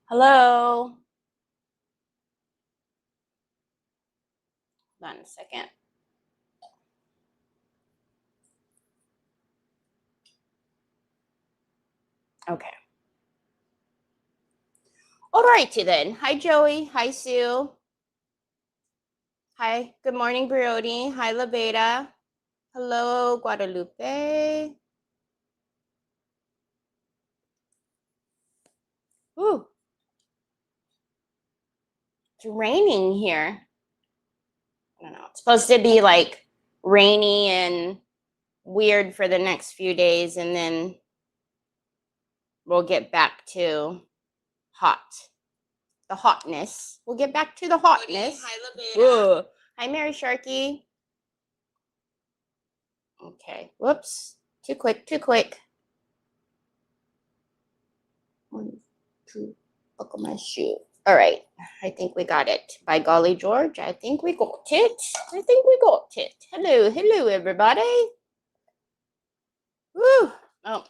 Hello. Hold on a second. Okay. All righty then. Hi, Joey. Hi, Sue. Hi. Good morning, Brody. Hi, Labeta. Hello, Guadalupe. Ooh, it's raining here. I don't know. It's supposed to be like rainy and weird for the next few days, and then we'll get back to hot. The hotness. We'll get back to the hotness. Hi, Labeta. Ooh. Hi, Mary Sharkey. Okay. Whoops. Too quick, too quick. 1, 2, buckle my shoe. All right. I think we got it. By golly, George, I think we got it. I think we got it. Hello, hello, everybody. Woo. Oh.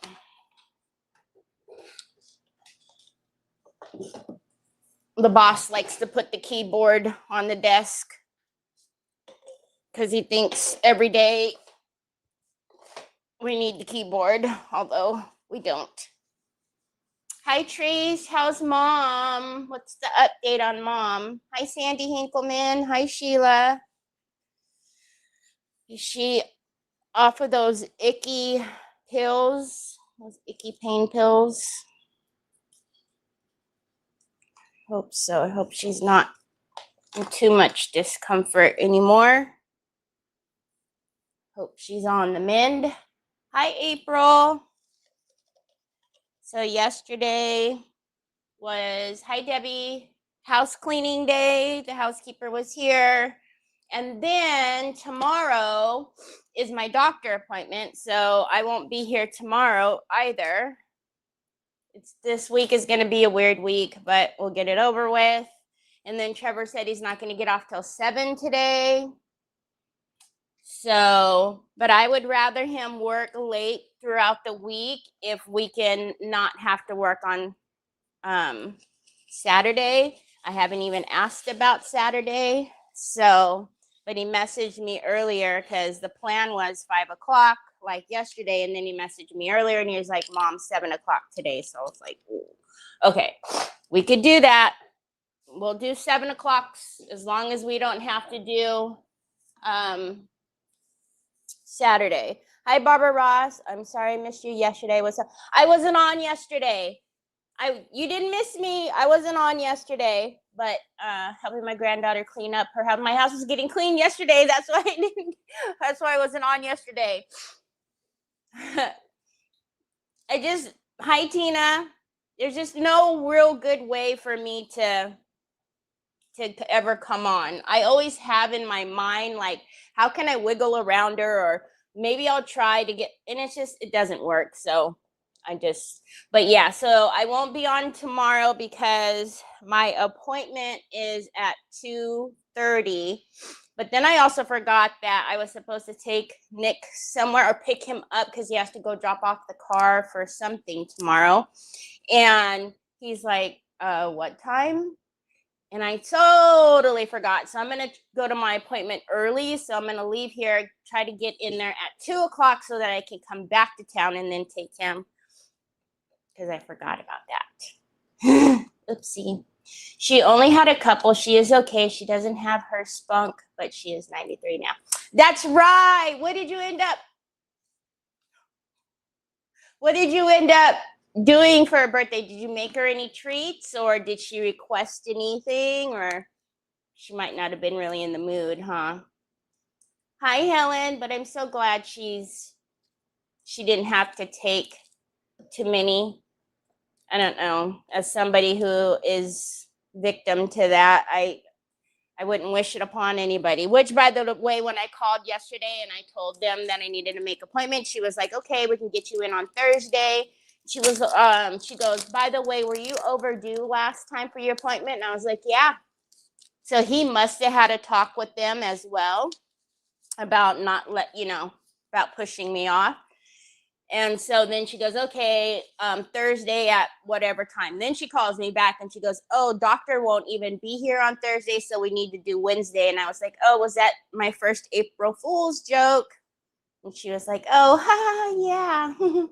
The boss likes to put the keyboard on the desk because he thinks every day we need the keyboard, although we don't. Hi, Trace. How's mom? What's the update on mom? Hi, Sandy Hinkleman. Hi, Sheila. Is she off of those icky pills? Those icky pain pills? Hope so. I hope she's not in too much discomfort anymore. Hope she's on the mend. Hi, April. So yesterday was, hi, Debbie, house cleaning day. The housekeeper was here. And then tomorrow is my doctor appointment. So I won't be here tomorrow either. This week is going to be a weird week, but we'll get it over with. And then Trevor said he's not going to get off till 7 today. So, but I would rather him work late throughout the week if we can not have to work on Saturday. I haven't even asked about Saturday. So, but he messaged me earlier because the plan was 5 o'clock like yesterday. And then he messaged me earlier and he was like, Mom, 7 o'clock today. So I was like, ooh. Okay, we could do that. We'll do 7 o'clock as long as we don't have to do Saturday. Hi, Barbara Ross. I'm sorry I missed you yesterday. What's up? I wasn't on yesterday. You didn't miss me. I wasn't on yesterday, but helping my granddaughter clean up her house. My house was getting clean yesterday. That's why I didn't. That's why I wasn't on yesterday. Hi, Tina. There's just no real good way for me to ever come on. I always have in my mind, like, how can I wiggle around her, or maybe I'll try to get, and it doesn't work. So but yeah, so I won't be on tomorrow because my appointment is at 2:30. But then I also forgot that I was supposed to take Nick somewhere or pick him up because he has to go drop off the car for something tomorrow. And he's like, what time? And I totally forgot. So I'm going to go to my appointment early. So I'm going to leave here, try to get in there at 2 o'clock so that I can come back to town and then take him, because I forgot about that. Oopsie. She only had a couple. She is okay. She doesn't have her spunk, but she is 93 now. That's right. What did you end up doing for her birthday? Did you make her any treats, or did she request anything, or she might not have been really in the mood, huh? Hi, Helen, but I'm so glad she didn't have to take too many. I don't know. As somebody who is victim to that, I wouldn't wish it upon anybody. Which, by the way, when I called yesterday and I told them that I needed to make appointment, she was like, okay, we can get you in on Thursday. She goes, by the way, were you overdue last time for your appointment? And I was like, yeah. So he must have had a talk with them as well about about pushing me off. And so then she goes, okay, Thursday at whatever time. Then she calls me back and she goes, oh, doctor won't even be here on Thursday, so we need to do Wednesday. And I was like, oh, was that my first April Fool's joke? And she was like, oh, ha, yeah.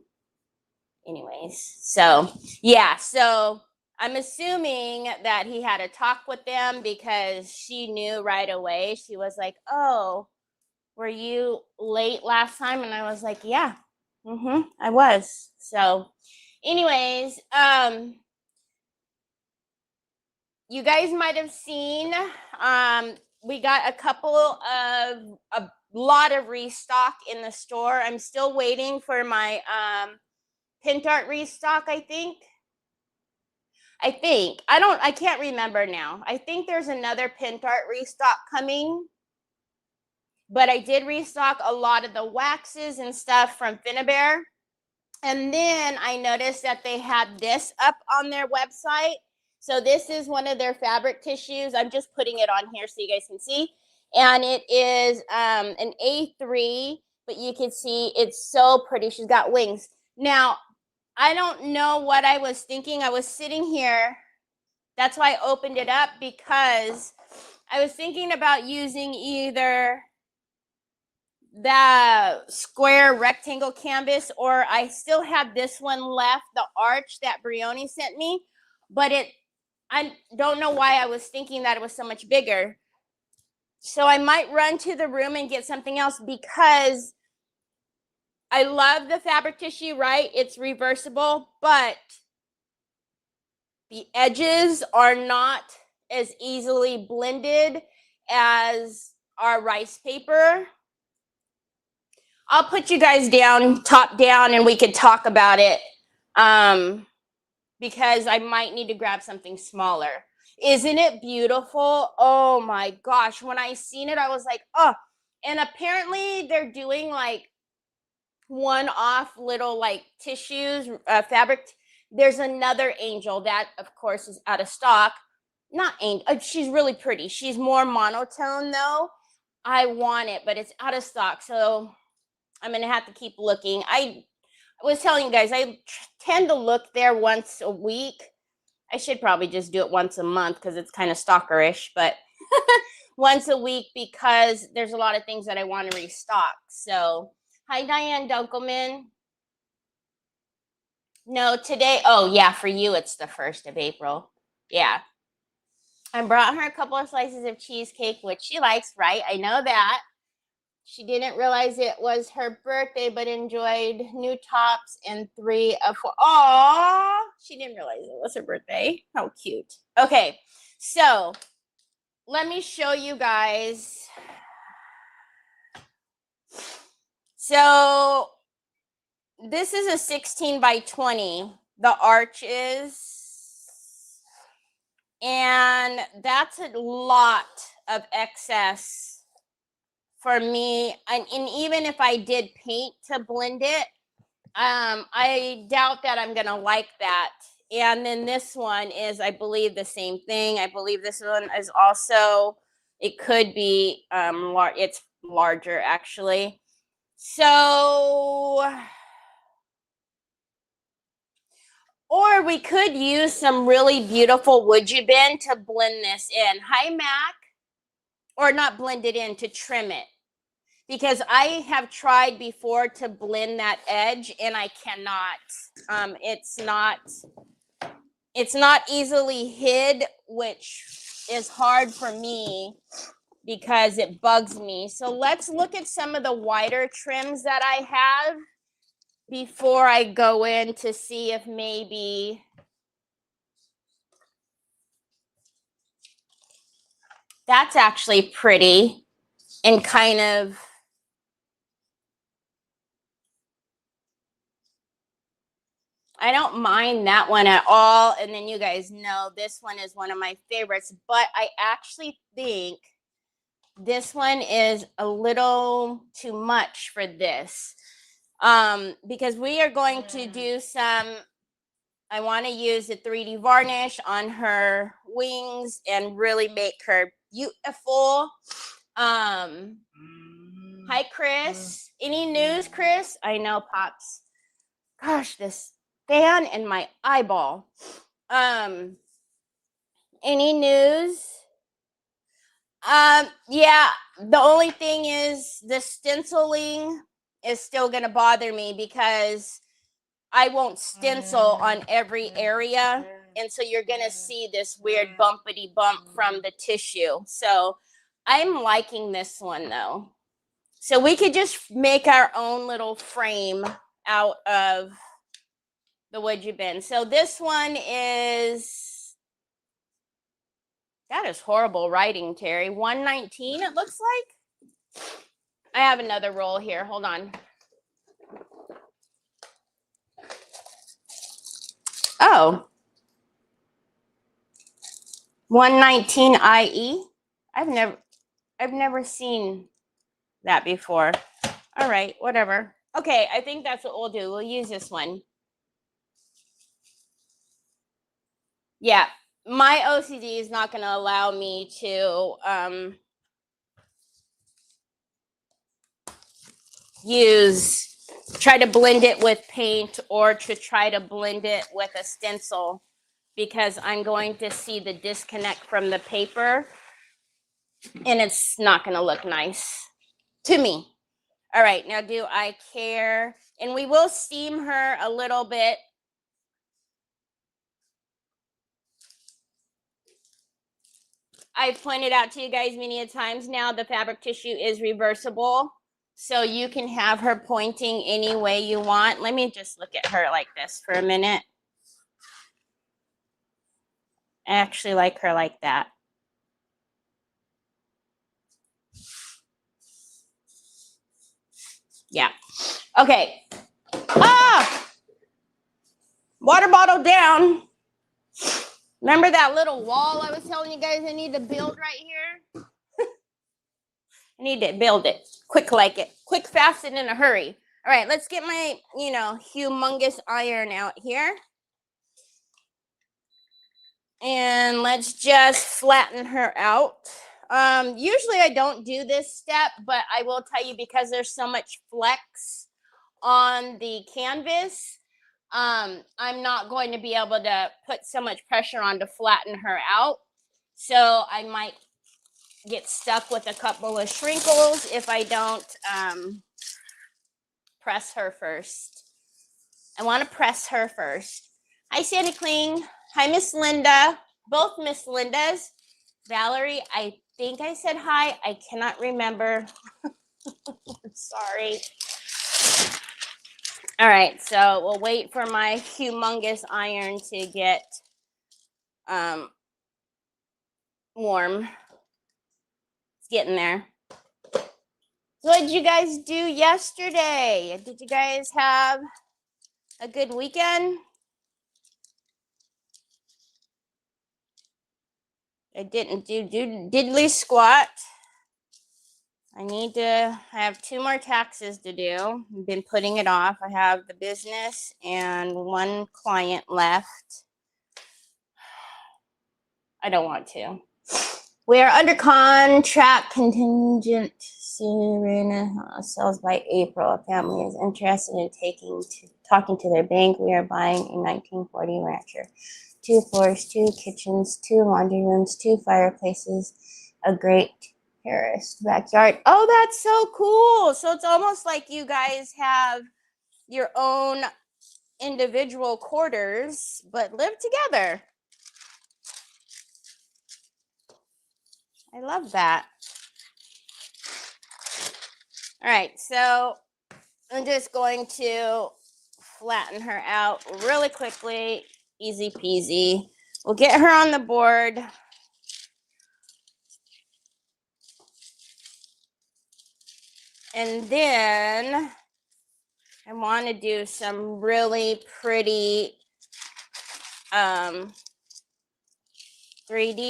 Anyways, so yeah, so I'm assuming that he had a talk with them because she knew right away. She was like, oh, were you late last time? And I was like, yeah, I was. So anyways, you guys might have seen, we got a lot of restock in the store. I'm still waiting for my Pint Art restock, I think. I can't remember now. I think there's another Pint Art restock coming. But I did restock a lot of the waxes and stuff from Finnabair. And then I noticed that they had this up on their website. So this is one of their fabric tissues. I'm just putting it on here so you guys can see. And it is an A3, but you can see it's so pretty. She's got wings. Now, I don't know what I was thinking. I was sitting here. That's why I opened it up, because I was thinking about using either the square rectangle canvas, or I still have this one left, the arch that Brioni sent me, but I don't know why I was thinking that it was so much bigger. So I might run to the room and get something else, because I love the fabric tissue, right? It's reversible, but the edges are not as easily blended as our rice paper. I'll put you guys down, top down, and we could talk about it, because I might need to grab something smaller. Isn't it beautiful? Oh my gosh. When I seen it, I was like, oh. And apparently they're doing like one-off little like tissues, fabric. There's another angel that, of course, is out of stock. Not angel. She's really pretty. She's more monotone though. I want it, but it's out of stock. So I'm gonna have to keep looking. I was telling you guys, I tend to look there once a week. I should probably just do it once a month because it's kind of stalkerish, but once a week, because there's a lot of things that I want to restock. So, hi, Diane Dunkelman. No, today, oh yeah, for you, it's the 1st of April. Yeah. I brought her a couple of slices of cheesecake, which she likes, right? I know that. She didn't realize it was her birthday, but enjoyed new tops and 3 of 4. Aww, she didn't realize it was her birthday. How cute. Okay, so let me show you guys. So this is a 16 by 20, the arch is, and that's a lot of excess for me. And even if I did paint to blend it, I doubt that I'm gonna like that. And then this one is, I believe, the same thing. I believe this one is also, it could be it's larger actually. So, or we could use some really beautiful wood bin to blend this in. Hi, Mac. Or not blend it in, to trim it. Because I have tried before to blend that edge and I cannot. It's not easily hid, which is hard for me because it bugs me. So let's look at some of the wider trims that I have before I go in to see if maybe that's actually pretty and kind of, I don't mind that one at all. And then you guys know this one is one of my favorites, but I actually think this one is a little too much for this, because we are going to do some, I want to use the 3D varnish on her wings and really make her beautiful. Hi, Chris. Any news, Chris? I know, Pops. Gosh, this fan in my eyeball. Any news? Yeah, the only thing is the stenciling is still gonna bother me because I won't stencil on every area. And so you're gonna see this weird bumpity bump from the tissue. So I'm liking this one though. So we could just make our own little frame out of the would you been. So this one is, that is horrible writing, Terry. 119 it looks like. I have another roll here. Hold on. Oh. 119 IE. I've never seen that before. All right, whatever. Okay, I think that's what we'll do. We'll use this one. Yeah, my OCD is not going to allow me to try to blend it with paint or to try to blend it with a stencil because I'm going to see the disconnect from the paper and it's not going to look nice to me. All right, now do I care? And we will steam her a little bit. I've pointed out to you guys many a times now, the fabric tissue is reversible. So you can have her pointing any way you want. Let me just look at her like this for a minute. I actually like her like that. Yeah. Okay. Ah! Water bottle down. Remember that little wall I was telling you guys I need to build right here? I need to build it. Quick like it. Quick, fast, and in a hurry. All right, let's get my, humongous iron out here. And let's just flatten her out. Usually I don't do this step, but I will tell you because there's so much flex on the canvas, I'm not going to be able to put so much pressure on to flatten her out. So I might get stuck with a couple of shrinkles if I don't press her first. I want to press her first. Hi, Sandy Kling. Hi, Miss Linda. Both Miss Lindas. Valerie, I think I said hi. I cannot remember. Sorry. All right, so we'll wait for my humongous iron to get warm. It's getting there. So what did you guys do yesterday? Did you guys have a good weekend? I didn't do diddly squat. I have 2 more taxes to do. I've been putting it off. I have the business and 1 client left. I don't want to. We are under contract contingent sales by April. A family is interested in talking to their bank. We are buying a 1940 rancher. 2 floors, 2 kitchens, 2 laundry rooms, 2 fireplaces, a great terraced backyard. Oh, that's so cool. So it's almost like you guys have your own individual quarters, but live together. I love that. All right, so I'm just going to flatten her out really quickly. Easy peasy. We'll get her on the board. And then I want to do some really pretty 3D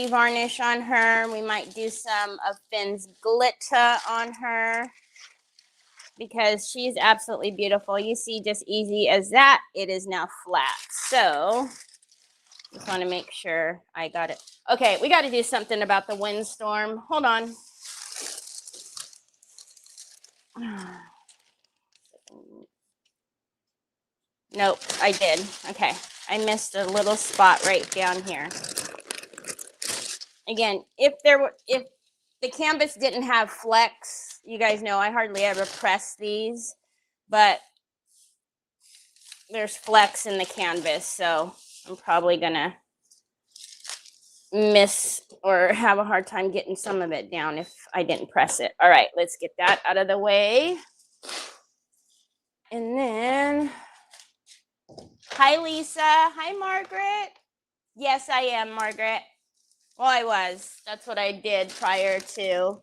varnish on her. We might do some of Finn's glitter on her because she's absolutely beautiful. You see, just easy as that, it is now flat. So just want to make sure I got it. Okay, we got to do something about the windstorm. Hold on. Nope, I did. Okay, I missed a little spot right down here. Again, if the canvas didn't have flex, you guys know I hardly ever press these, but there's flex in the canvas, so I'm probably gonna miss or have a hard time getting some of it down if I didn't press it. All right, let's get that out of the way. And then, hi, Lisa. Hi, Margaret. Yes, I am, Margaret. Well, I was. That's what I did prior to.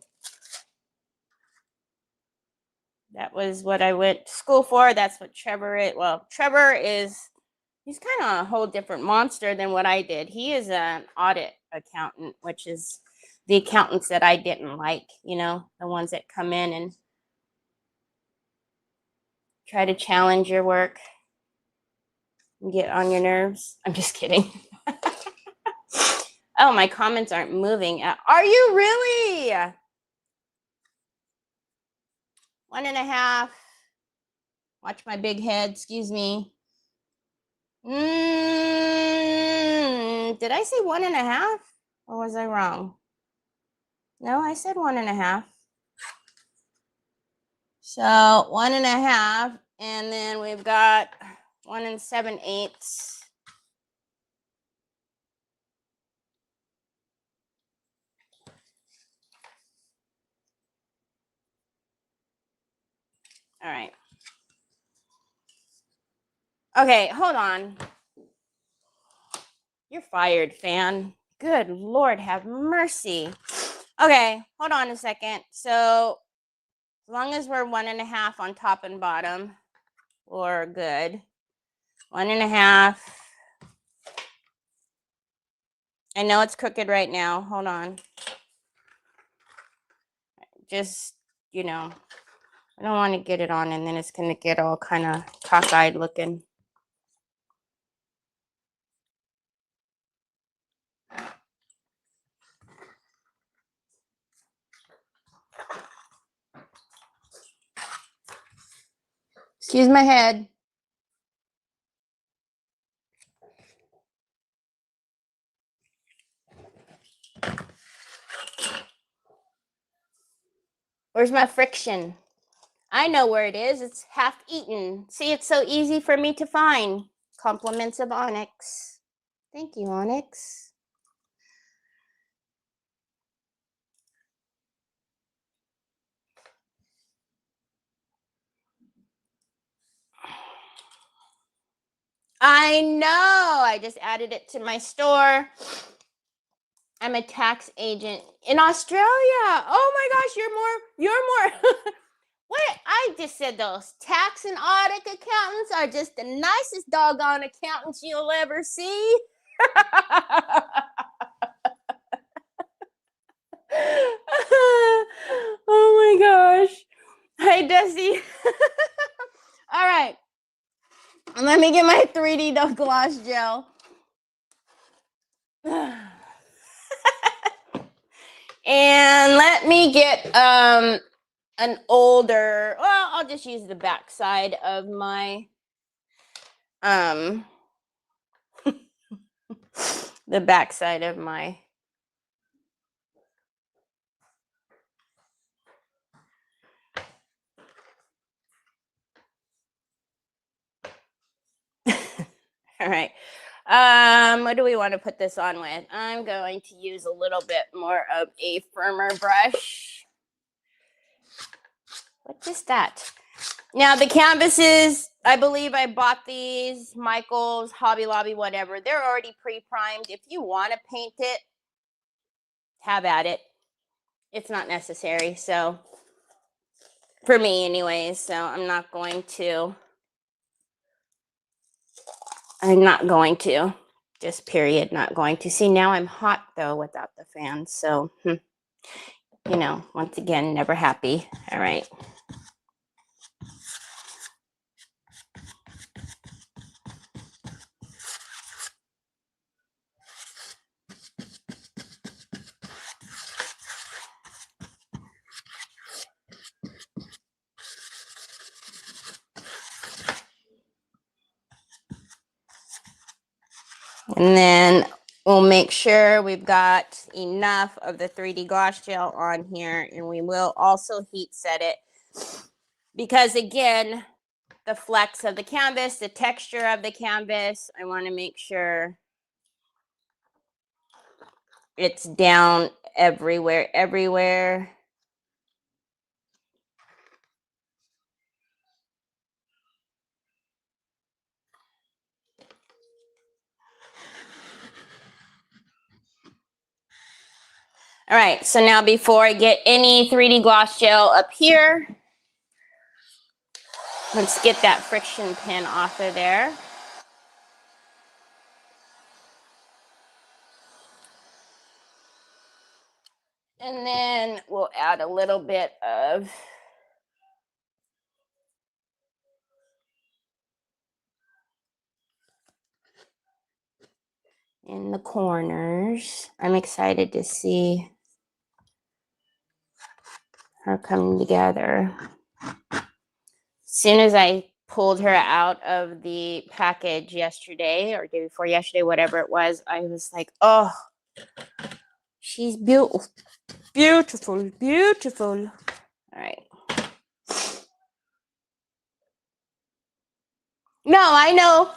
That was what I went to school for. That's what Trevor is. Well, Trevor is, he's kind of a whole different monster than what I did. He is an audit accountant, which is the accountants that I didn't like, you know, the ones that come in and try to challenge your work and get on your nerves. I'm just kidding. Oh, my comments aren't moving. Are you really? 1.5. Watch my big head. Excuse me. Did I say 1.5? Or was I wrong? No, I said 1.5. So 1.5, and then we've got 1 7/8. All right. Okay, hold on. You're fired, fan. Good Lord, have mercy. Okay, hold on a second. So as long as we're 1.5 on top and bottom, we're good. 1.5. I know it's crooked right now. Hold on. Just, you know, I don't want to get it on and then it's going to get all kind of cockeyed looking. Excuse my head. Where's my friction? I know where it is. It's half eaten. See, it's so easy for me to find. Compliments of Onyx. Thank you, Onyx. I know. I just added it to my store. I'm a tax agent in Australia. Oh my gosh, you're more. What? I just said those tax and audit accountants are just the nicest doggone accountants you'll ever see. Oh my gosh. Hi, Dusty. All right. Let me get my 3D gloss gel. And let me get an older, well, I'll just use the back side of my the back side of my all right. What do we want to put this on with? I'm going to use a little bit more of a firmer brush. What is that? Now the canvases, I believe I bought these, Michael's, Hobby Lobby, whatever. They're already pre-primed. If you want to paint it, have at it. It's not necessary. So for me anyways, so I'm not going to. Just period, not going to. See, now I'm hot though without the fan. So, you know, once again, never happy. All right. And then we'll make sure we've got enough of the 3D gloss gel on here, and we will also heat set it because, again, the flex of the canvas, the texture of the canvas, I want to make sure it's down everywhere. All right, so now before I get any 3D gloss gel up here, let's get that friction pin off of there. And then we'll add a little bit of in the corners. I'm excited to see her coming together. As soon as I pulled her out of the package yesterday or day before yesterday, whatever it was, I was like, oh, she's beautiful. Beautiful, beautiful. All right. No, I know.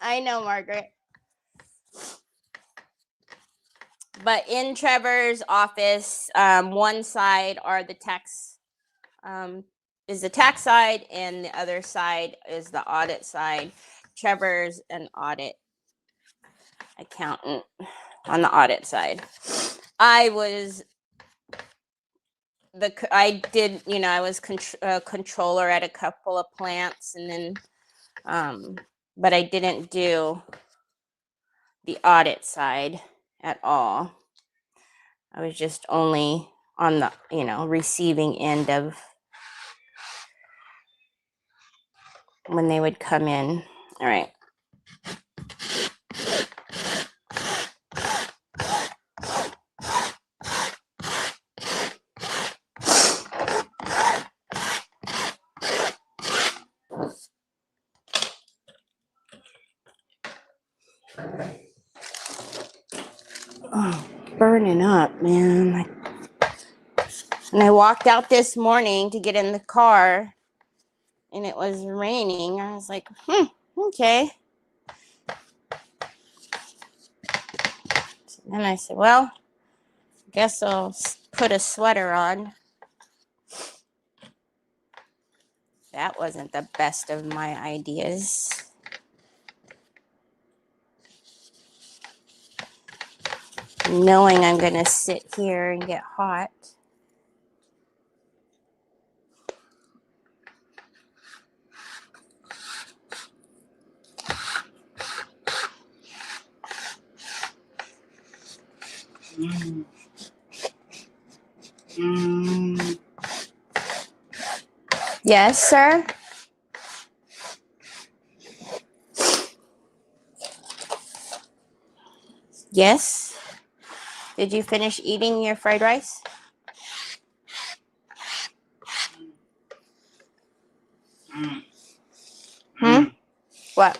I know, Margaret. But in Trevor's office, one side are the tax, is the tax side, and the other side is the audit side. Trevor's an audit accountant on the audit side. I was I was controller at a couple of plants, and then, but I didn't do the audit side at all. I was just only on the, receiving end of when they would come in. All right. Oh, burning up, man. And I walked out this morning to get in the car, and it was raining. I was like, okay. And I said, well, guess I'll put a sweater on. That wasn't the best of my ideas. Knowing I'm going to sit here and get hot. Yes, sir. Yes. Did you finish eating your fried rice? What?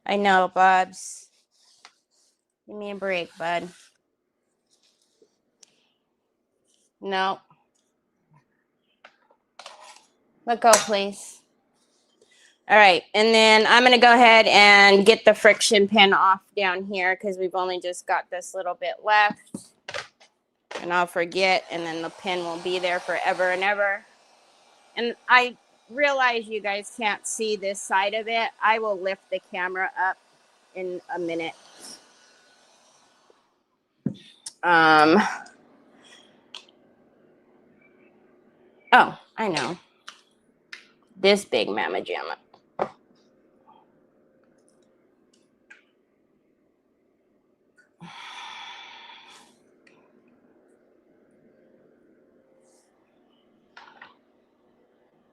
I know, Bubs. Give me a break, bud. No. Let go, please. All right, and then I'm going to go ahead and get the friction pin off down here because we've only just got this little bit left. And I'll forget, and then the pin will be there forever and ever. And I realize you guys can't see this side of it. I will lift the camera up in a minute. Oh, I know. This big Mama Jamma.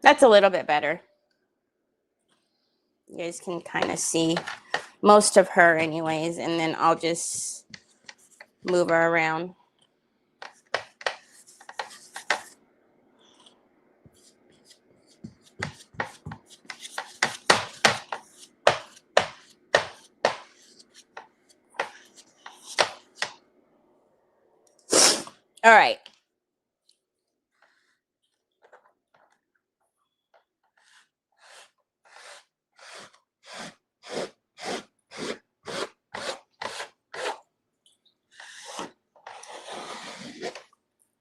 That's a little bit better. You guys can kind of see most of her anyways, and then I'll just move her around. All right.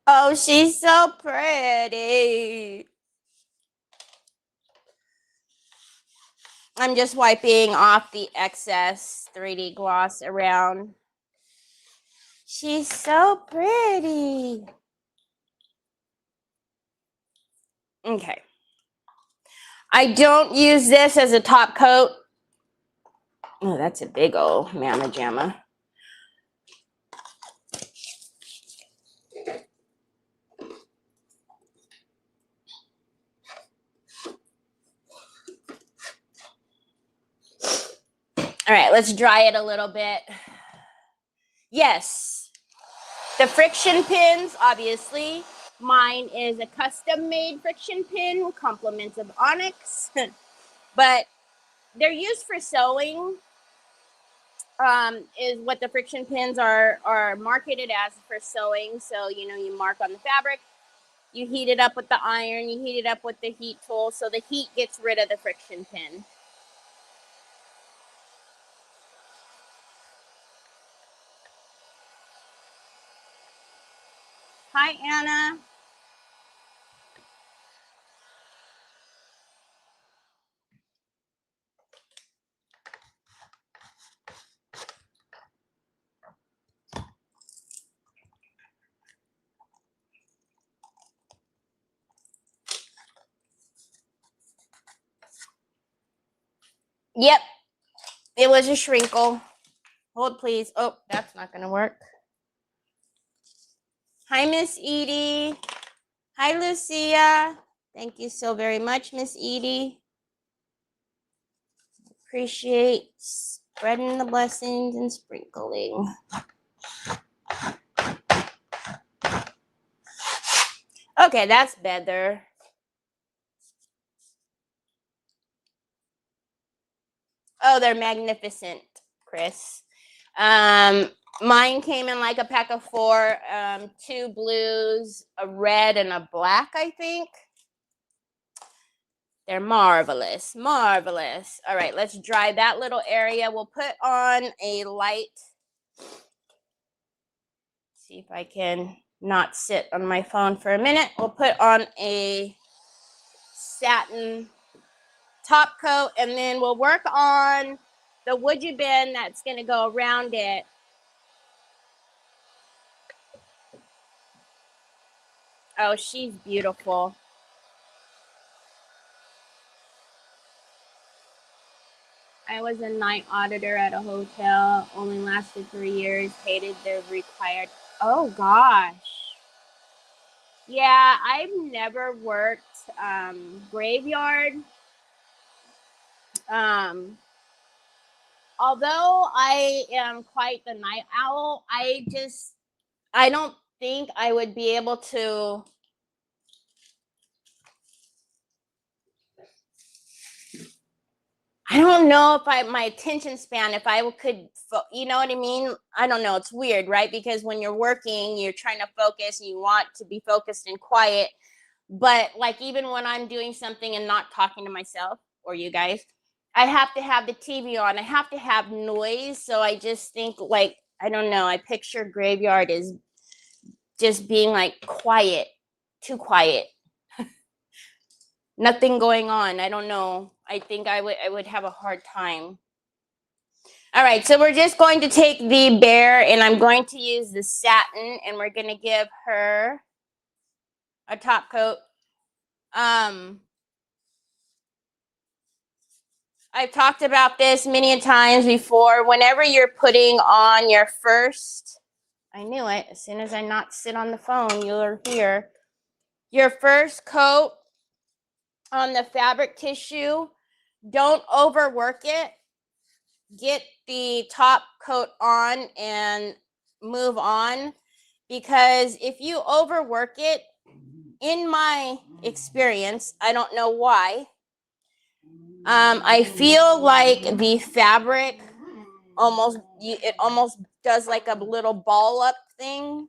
Oh, she's so pretty. I'm just wiping off the excess 3D gloss around. She's so pretty. Okay. I don't use this as a top coat. Oh, that's a big old mamma jamma. All right, let's dry it a little bit. Yes, the friction pins, obviously. Mine is a custom-made friction pin, compliments of Onyx. But they're used for sewing, is what the friction pins are marketed as, for sewing. So, you know, you mark on the fabric, you heat it up with the iron, you heat it up with the heat tool, so the heat gets rid of the friction pin. Hi, Anna. Yep, it was a shrinkle. Hold, please. Oh, that's not going to work. Hi, Miss Edie. Hi, Lucia. Thank you so very much, Miss Edie. Appreciate spreading the blessings and sprinkling. Okay, that's better. Oh, they're magnificent, Chris. Mine came in like a pack of 4, 2 blues, a red, and a black, I think. They're marvelous, marvelous. All right, let's dry that little area. We'll put on a light. See if I can not sit on my phone for a minute. We'll put on a satin top coat, and then we'll work on the wood you bend that's going to go around it. Oh, she's beautiful. I was a night auditor at a hotel, only lasted 3 years, hated the required. Oh gosh. Yeah, I've never worked graveyard. Although I am quite the night owl, I don't think I would be able to. I don't know if my attention span, if I could, you know what I mean? I don't know. It's weird, right? Because when you're working, you're trying to focus, you want to be focused and quiet. But like, even when I'm doing something and not talking to myself or you guys, I have to have the TV on. I have to have noise. So I just think, like, I don't know. I picture graveyard as just being like quiet, too quiet. Nothing going on. I don't know. I think I would have a hard time. All right, so we're just going to take the bear, and I'm going to use the satin, and we're going to give her a top coat. I've talked about this many times before. Whenever you're putting on your first, I knew it, as soon as I not sit on the phone, you'll hear your first coat on the fabric tissue. Don't overwork it. Get the top coat on and move on, because if you overwork it, in my experience, I don't know why, I feel like the fabric almost does like a little ball up thing.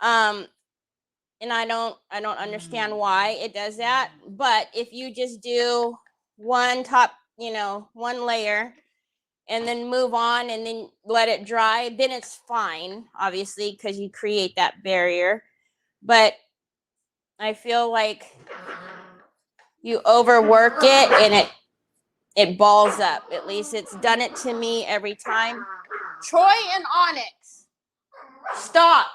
And I don't understand why it does that. But if you just do one top, one layer and then move on and then let it dry, then it's fine, obviously, because you create that barrier. But I feel like you overwork it and it balls up. At least it's done it to me every time. Troy and Onyx, stop.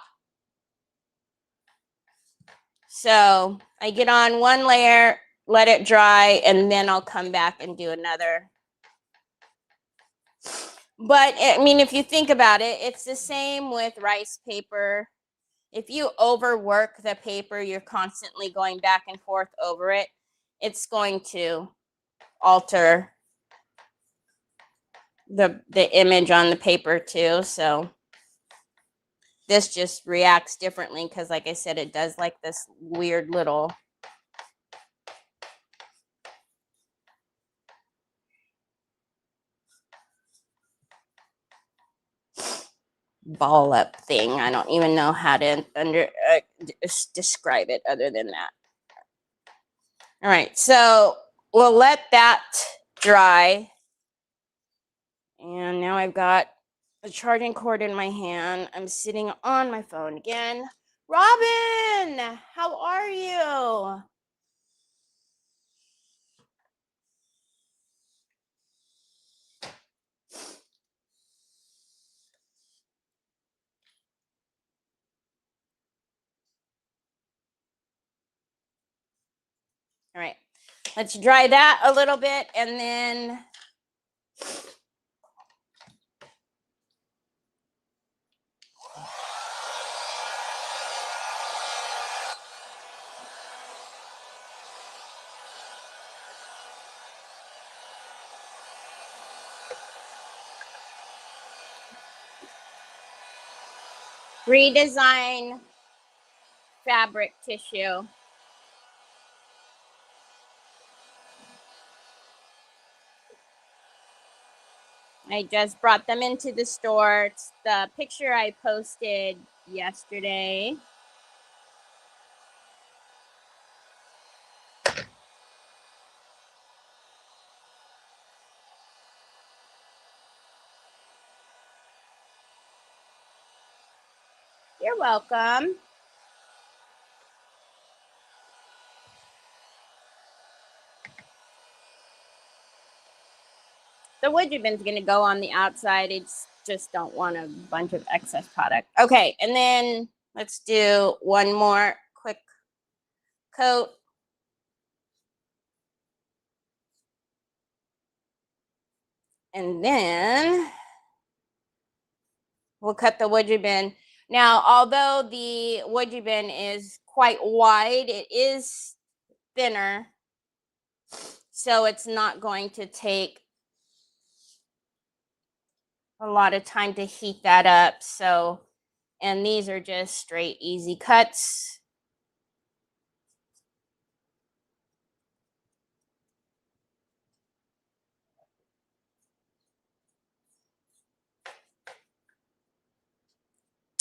So I get on one layer, let it dry, and then I'll come back and do another. But I mean, if you think about it, it's the same with rice paper. If you overwork the paper, you're constantly going back and forth over it, it's going to alter the image on the paper too. So this just reacts differently because, like I said, it does like this weird little ball up thing. I don't even know how to describe it other than that. All right, so we'll let that dry. And now I've got a charging cord in my hand. I'm sitting on my phone again. Robin, how are you? All right, let's dry that a little bit and then redesign fabric tissue. I just brought them into the store. It's the picture I posted yesterday. You're welcome. The wood bin's going to go on the outside. It's just don't want a bunch of excess product. Okay, and then let's do one more quick coat. And then we'll cut the wood bin. Now, although the wood bin is quite wide, it is thinner. So it's not going to take a lot of time to heat that up. So, and these are just straight easy cuts.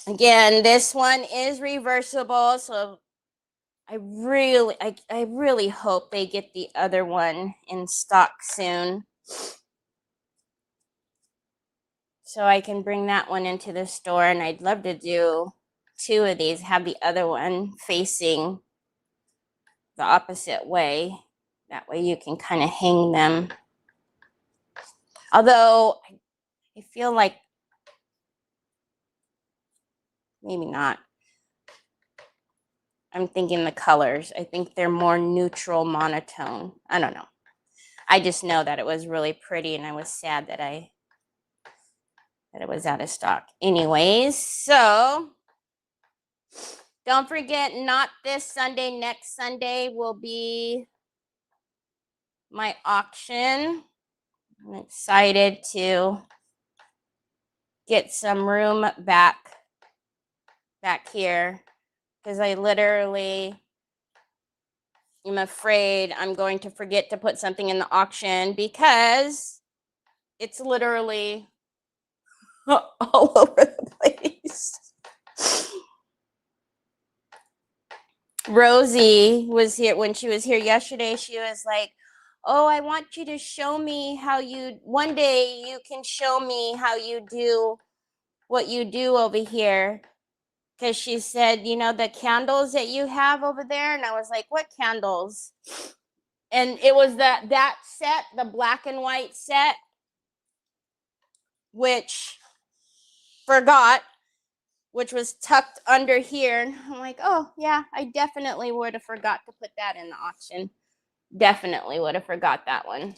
Again, this one is reversible, so I really hope they get the other one in stock soon, so I can bring that one into the store. And I'd love to do 2 of these, have the other one facing the opposite way. That way you can kind of hang them. Although I feel like maybe not. I'm thinking the colors. I think they're more neutral monotone. I don't know. I just know that it was really pretty, and I was sad that it was out of stock. Anyways, so don't forget, not this Sunday, next Sunday will be my auction. I'm excited to get some room back here, because I literally am afraid I'm going to forget to put something in the auction, because it's literally all over the place. Rosie was here when she was here yesterday. She was like, "Oh, I want you to show me how you one day you can show me how you do what you do over here." Because she said, you know, the candles that you have over there. And I was like, what candles? And it was that set, the black and white set, which forgot, which was tucked under here. And I'm like, oh, yeah, I definitely would have forgot to put that in the auction. Definitely would have forgot that one.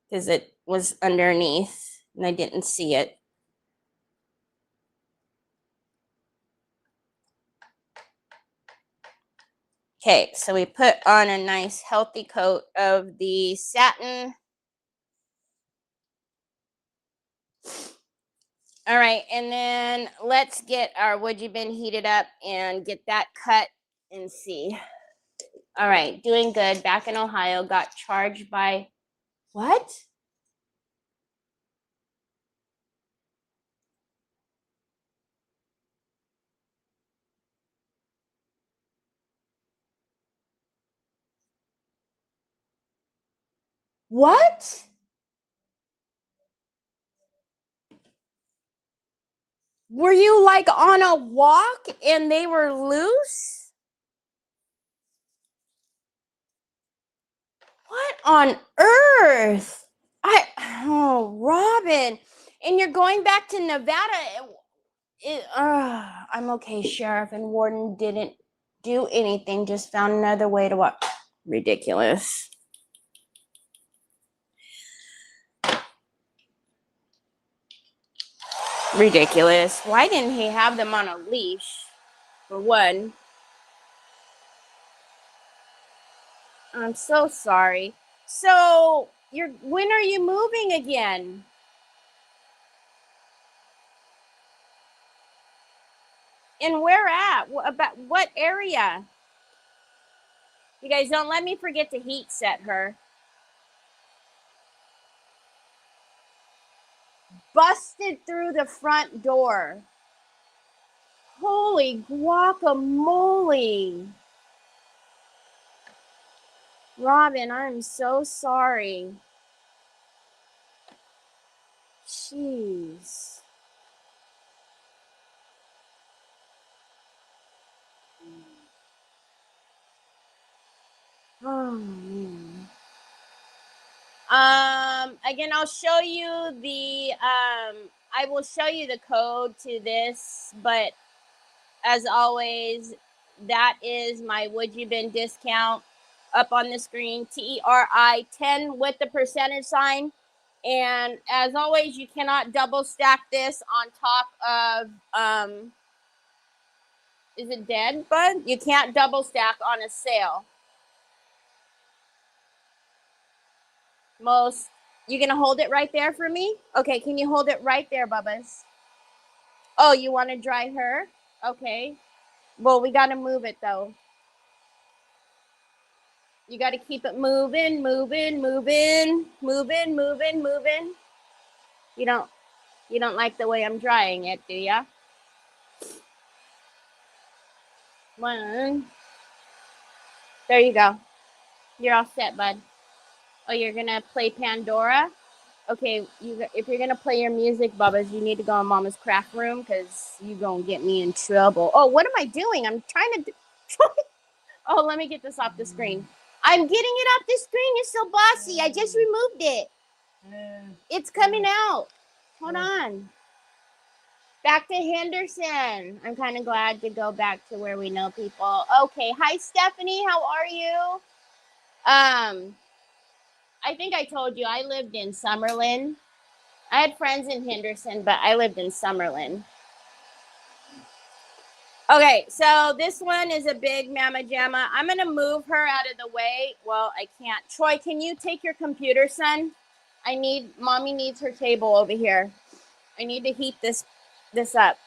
Because it was underneath and I didn't see it. Okay, so we put on a nice healthy coat of the satin. All right, and then let's get our wood you been heated up and get that cut and see. All right, doing good. Back in Ohio, got charged by what? What? Were you like on a walk and they were loose? What on earth? Oh, Robin. And you're going back to Nevada. I'm okay, Sheriff and Warden didn't do anything, just found another way to walk. Ridiculous. Ridiculous. Why didn't he have them on a leash? For one. I'm so sorry. So, when are you moving again? And where at? About what area? You guys don't let me forget to heat set her. Busted through the front door. Holy guacamole. Robin, I'm so sorry. Jeez. Oh, man. Again, I'll show you the, I will show you the code to this, but as always, that is my Would You Been discount up on the screen, TERI 10 with the percentage sign. And as always, you cannot double stack this on top of, is it dead, bud? You can't double stack on a sale. You gonna hold it right there for me? Okay, can you hold it right there, Bubbas? Oh, you want to dry her? Okay. Well, we got to move it, though. You got to keep it moving, moving, moving, moving, moving, moving. You don't like the way I'm drying it, do ya? One. There you go. You're all set, bud. Oh, you're gonna play Pandora? Okay, if you're gonna play your music, Bubba's, you need to go in Mama's craft room because you gonna get me in trouble. Oh, what am I doing? I'm trying to. Oh, let me get this off the screen. I'm getting it off the screen. You're so bossy. I just removed it. It's coming out. Hold on. Back to Henderson. I'm kind of glad to go back to where we know people. Okay. Hi, Stephanie. How are you? I think I told you I lived in Summerlin. I had friends in Henderson, but I lived in Summerlin. Okay, so this one is a big Mama Jamma. I'm going to move her out of the way. Well, I can't. Troy, can you take your computer, son? Mommy needs her table over here. I need to heat this up.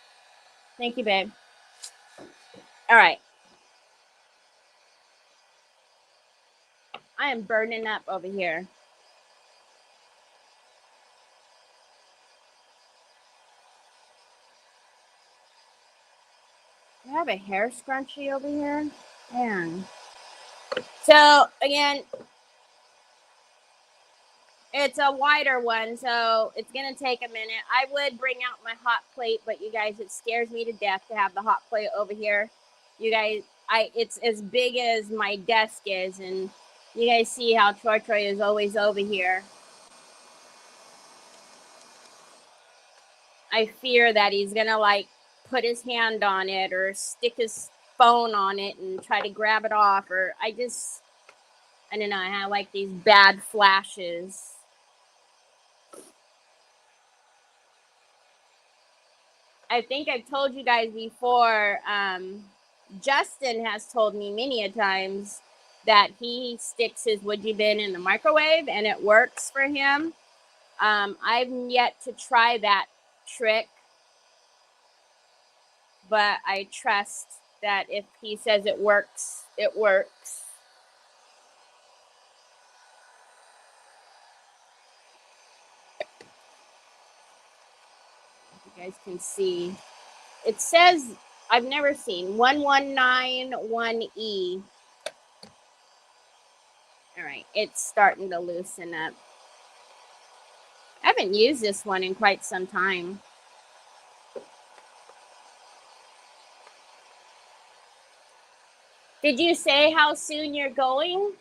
Thank you, babe. All right. I am burning up over here. I have a hair scrunchie over here. Man. So again, it's a wider one, so it's gonna take a minute. I would bring out my hot plate, but you guys, it scares me to death to have the hot plate over here. You guys, it's as big as my desk is, and you guys see how Troy is always over here. I fear that he's gonna like put his hand on it or stick his phone on it and try to grab it off, or I don't know, I have like these bad flashes. I think I've told you guys before, Justin has told me many a times that he sticks his Woodgie bin in the microwave and it works for him. I've yet to try that trick, but I trust that if he says it works, it works. You guys can see. It says, I've never seen 1191E. All right, it's starting to loosen up. I haven't used this one in quite some time. Did you say how soon you're going?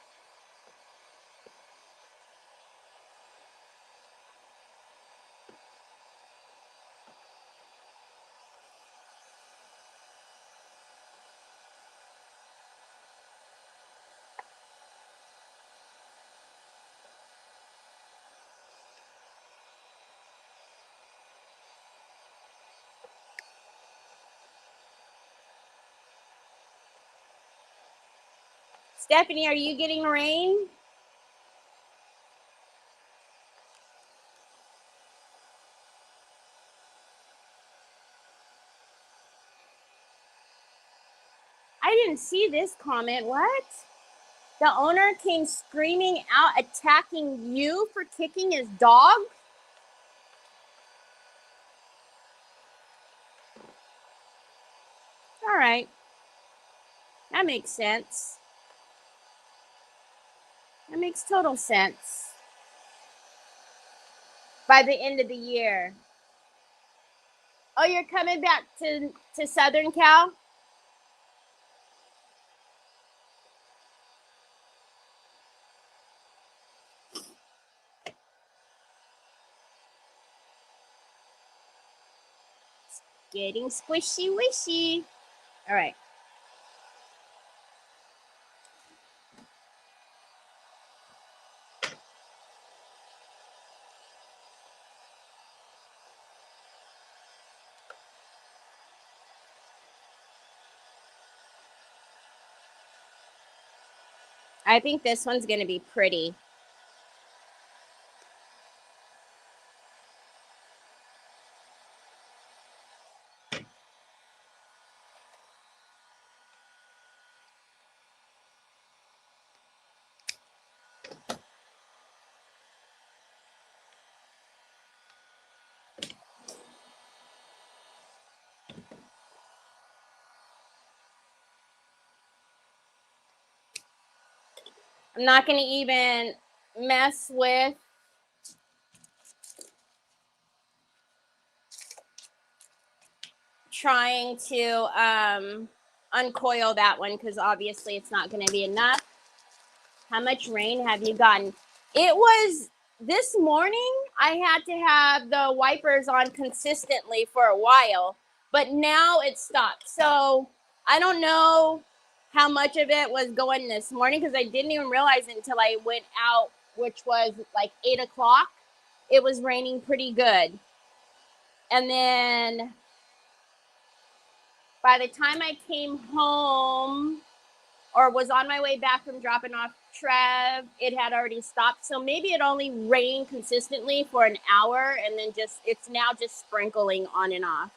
Stephanie, are you getting rain? I didn't see this comment. What? The owner came screaming out, attacking you for kicking his dog? All right. That makes sense. That makes total sense. By the end of the year. Oh, you're coming back to Southern Cal? Getting squishy wishy. All right. I think this one's going to be pretty. I'm not going to even mess with trying to uncoil that one because obviously it's not going to be enough. How much rain have you gotten? It was this morning. I had to have the wipers on consistently for a while, but now it stopped. So I don't know how much of it was going this morning because I didn't even realize it until I went out, which was like 8 o'clock. It was raining pretty good. And then by the time I came home or was on my way back from dropping off Trev, it had already stopped. So maybe it only rained consistently for an hour and then it's now just sprinkling on and off.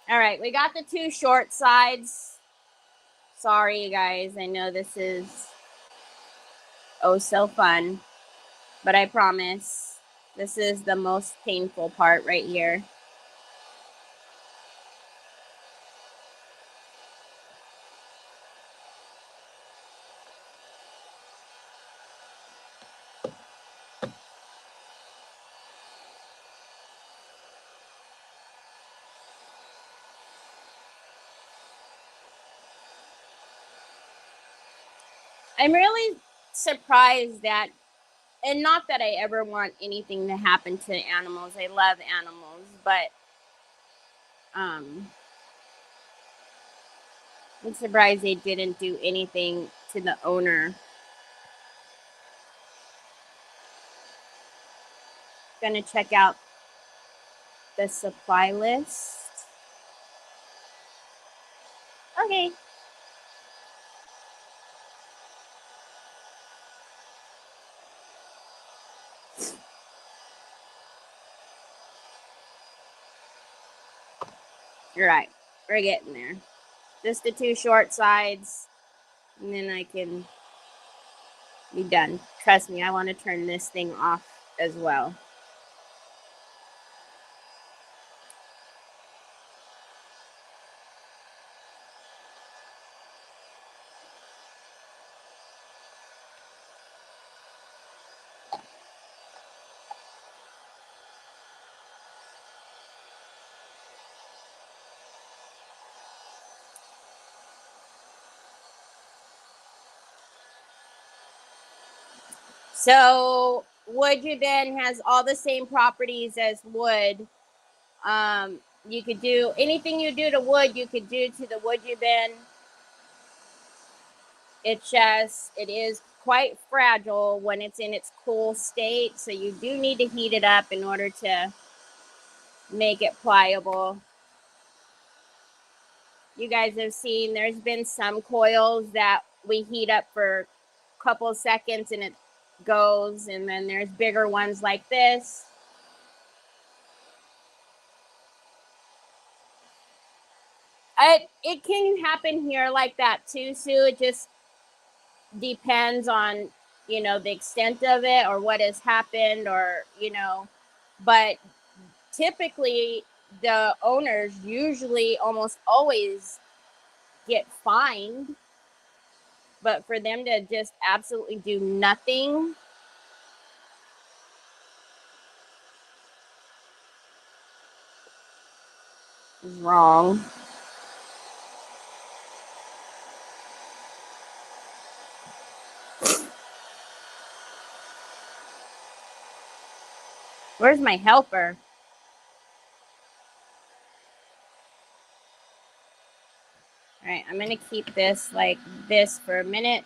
All right, we got the 2 short sides. Sorry, you guys. I know this is oh so fun. But I promise, this is the most painful part right here. I'm really surprised that, and not that I ever want anything to happen to animals. I love animals, but I'm surprised they didn't do anything to the owner. Gonna check out the supply list. Okay. You're right. We're getting there. Just the 2 short sides, and then I can be done. Trust me, I want to turn this thing off as well. So wood Yuban has all the same properties as wood. You could do anything you do to wood, you could do to the wood Yuban. It's just, it is quite fragile when it's in its cool state. So you do need to heat it up in order to make it pliable. You guys have seen there's been some coils that we heat up for a couple seconds and it goes, and then there's bigger ones like this. It can happen here like that too, Sue. It just depends on, you know, the extent of it or what has happened, or, you know, but typically the owners usually almost always get fined. But for them to just absolutely do nothing, is wrong. Where's my helper? All right, I'm gonna keep this like this for a minute.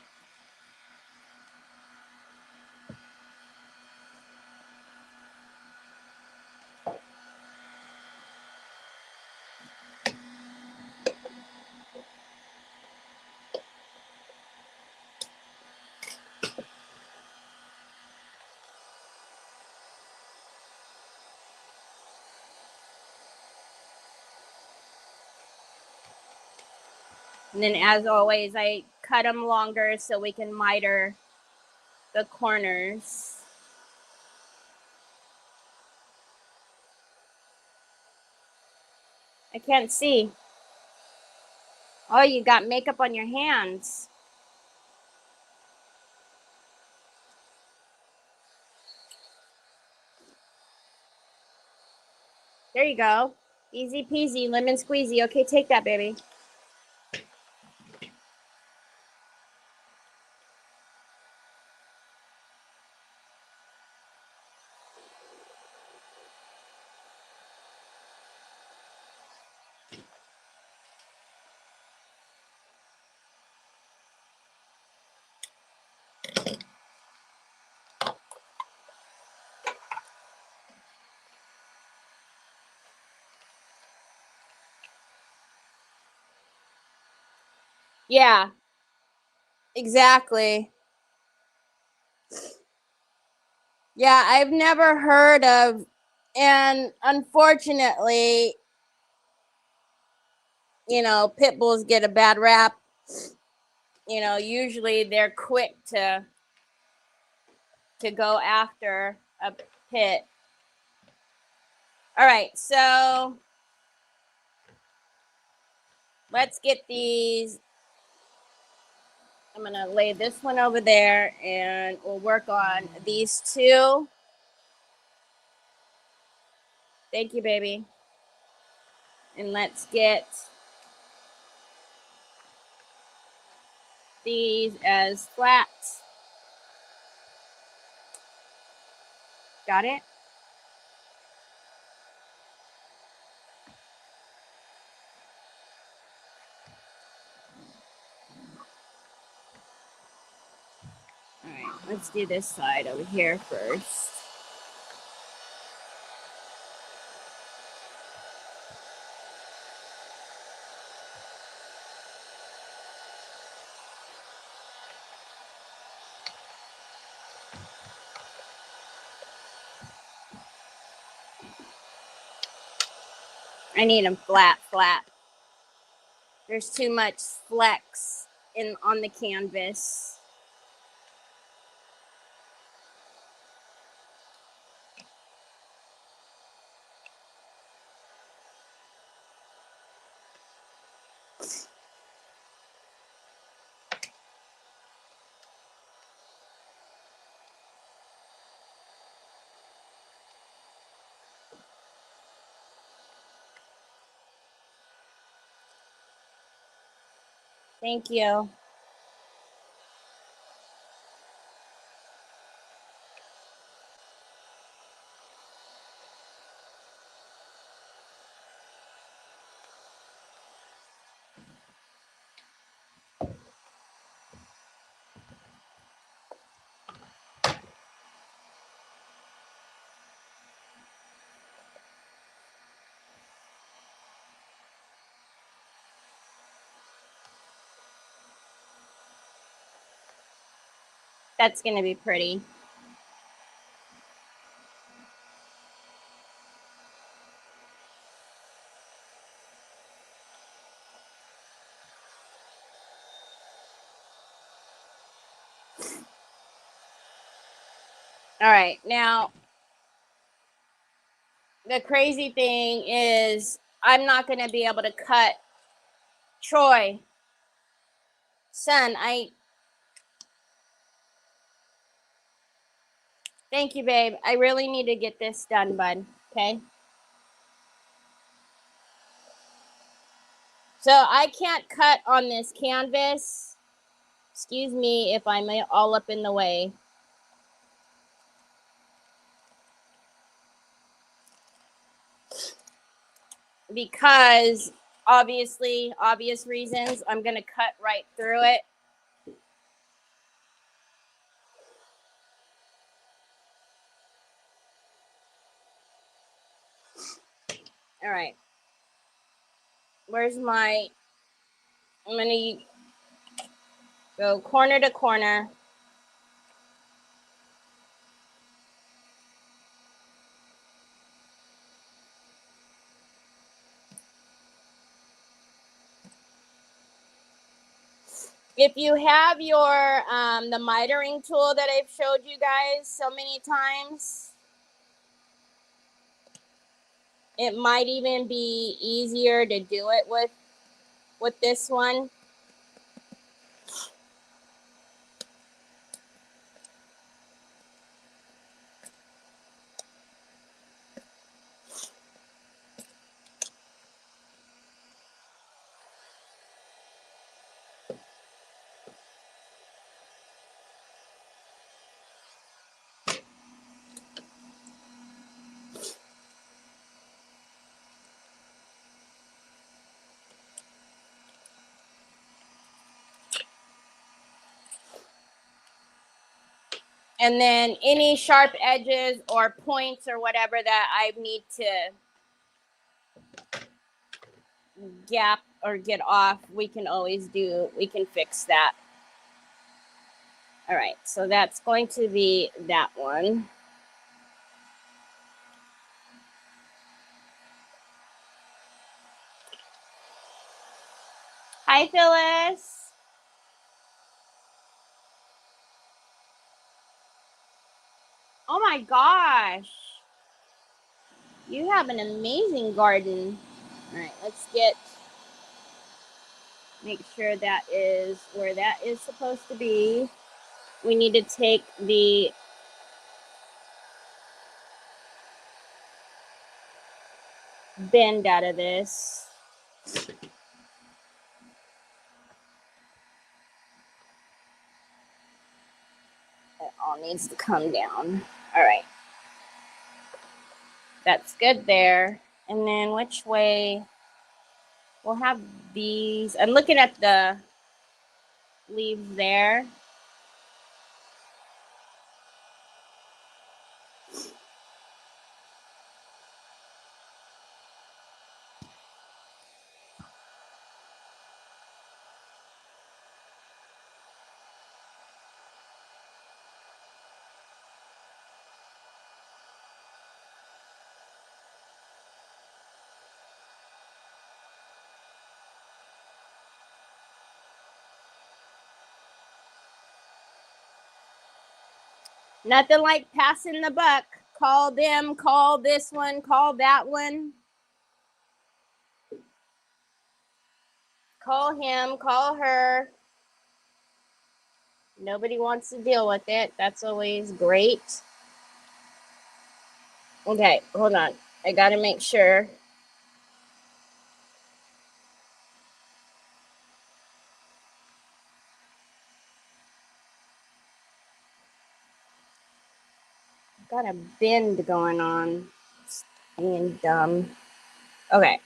And then, as always, I cut them longer so we can miter the corners. I can't see. Oh, you got makeup on your hands. There you go. Easy peasy, lemon squeezy. Okay, take that, baby. Yeah, exactly. Yeah, I've never heard of, and unfortunately, you know, pit bulls get a bad rap. You know, usually they're quick to to go after a pit. All right, so let's get these. I'm gonna lay this one over there and we'll work on these two. Thank you, baby. And let's get these as flat. Got it? All right, let's do this side over here first. I need them flat. There's too much flex on the canvas. Thank you. That's gonna be pretty. All right, now the crazy thing is I'm not going to be able to cut Troy. Son, thank you, babe. I really need to get this done, bud. Okay. So I can't cut on this canvas. Excuse me if I'm all up in the way. Because obvious reasons, I'm going to cut right through it. All right. Where's my, I'm going to go corner to corner. If you have your the mitering tool that I've showed you guys so many times, it might even be easier to do it with this one. And then any sharp edges or points or whatever that I need to gap or get off, we can fix that. All right, so that's going to be that one. Hi, Phyllis. Oh my gosh. You have an amazing garden. All right, let's make sure that is where that is supposed to be. We need to take the bend out of this. It all needs to come down. All right. That's good there. And then which way? We'll have these. I'm looking at the leaves there. Nothing like passing the buck. Call them, call this one, call that one. Call him, call her. Nobody wants to deal with it. That's always great. Okay, hold on. I gotta make sure. Got a bend going on. It's being dumb. Okay.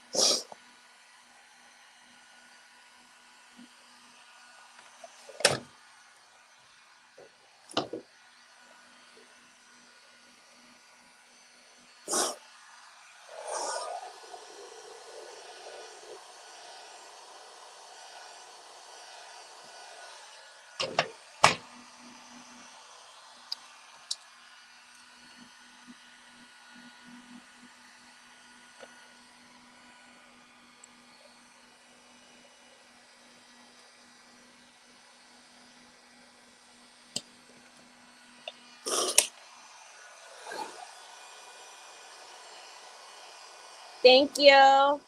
Thank you.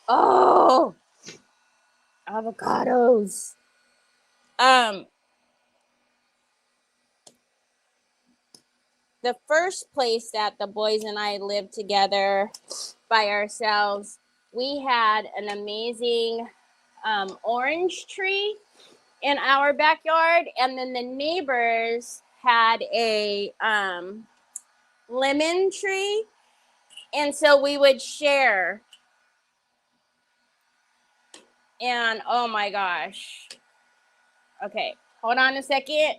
Oh, avocados. The first place that the boys and I lived together by ourselves, we had an amazing orange tree in our backyard, and then the neighbors had a lemon tree, and so we would share. And oh my gosh. Okay, hold on a second.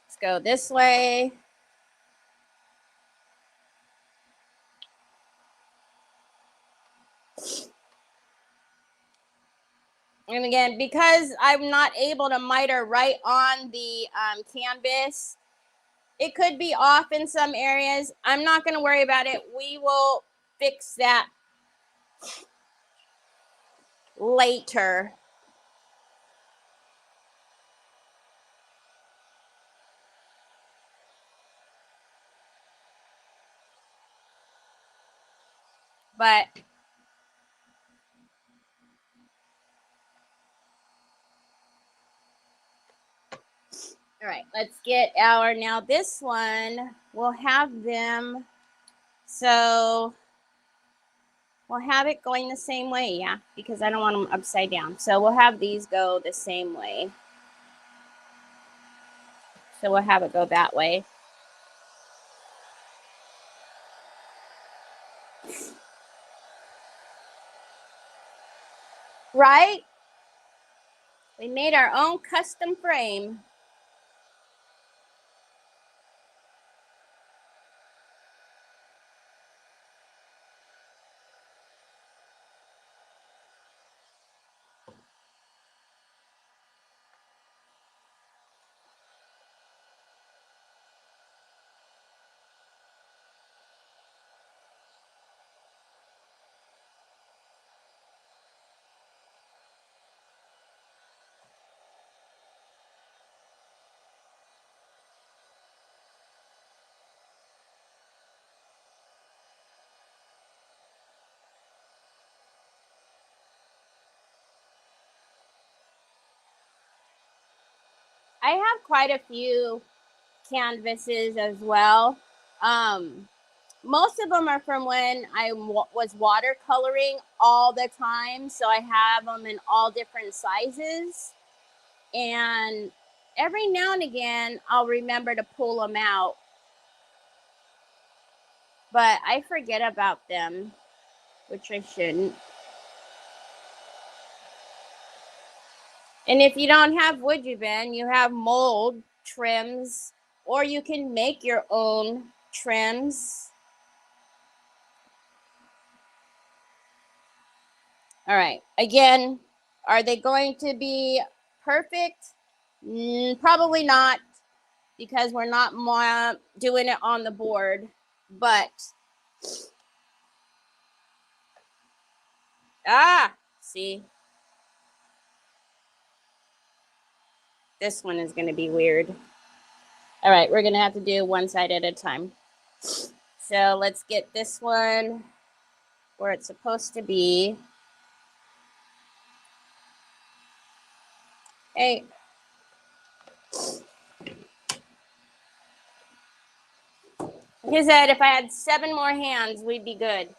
Let's go this way. And again, because I'm not able to miter right on the canvas, it could be off in some areas. I'm not going to worry about it. We will fix that later. But all right, let's get our, now this one, we'll have them, so we'll have it going the same way, yeah, because I don't want them upside down. So we'll have these go the same way. So we'll have it go that way. Right? We made our own custom frame. I have quite a few canvases as well. Most of them are from when I was watercoloring all the time. So I have them in all different sizes. And every now and again, I'll remember to pull them out. But I forget about them, which I shouldn't. And if you don't have wood bin, you have mold trims, or you can make your own trims. All right. Again, are they going to be perfect? Probably not, because we're not doing it on the board. But, see, this one is going to be weird. All right, we're going to have to do one side at a time. So let's get this one where it's supposed to be. Hey. Like I said, if I had 7 more hands, we'd be good.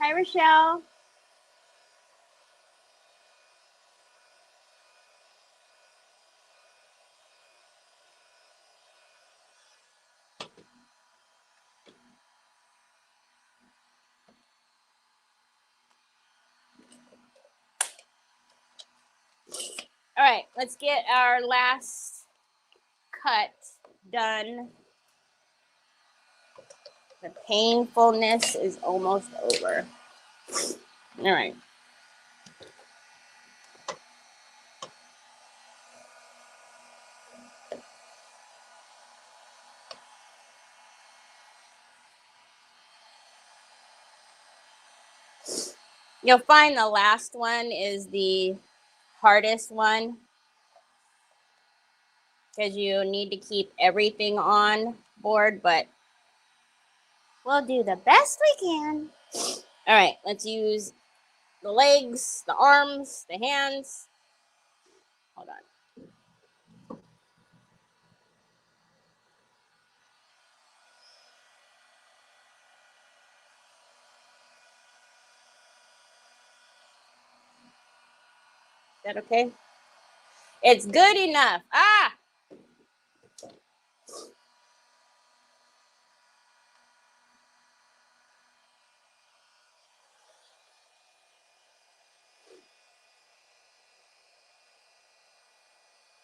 Hi, Rochelle. All right, let's get our last cut done. The painfulness is almost over. All right. You'll find the last one is the hardest one, because you need to keep everything on board, but we'll do the best we can. All right, let's use the legs, the arms, the hands. Hold on. Is that okay? It's good enough.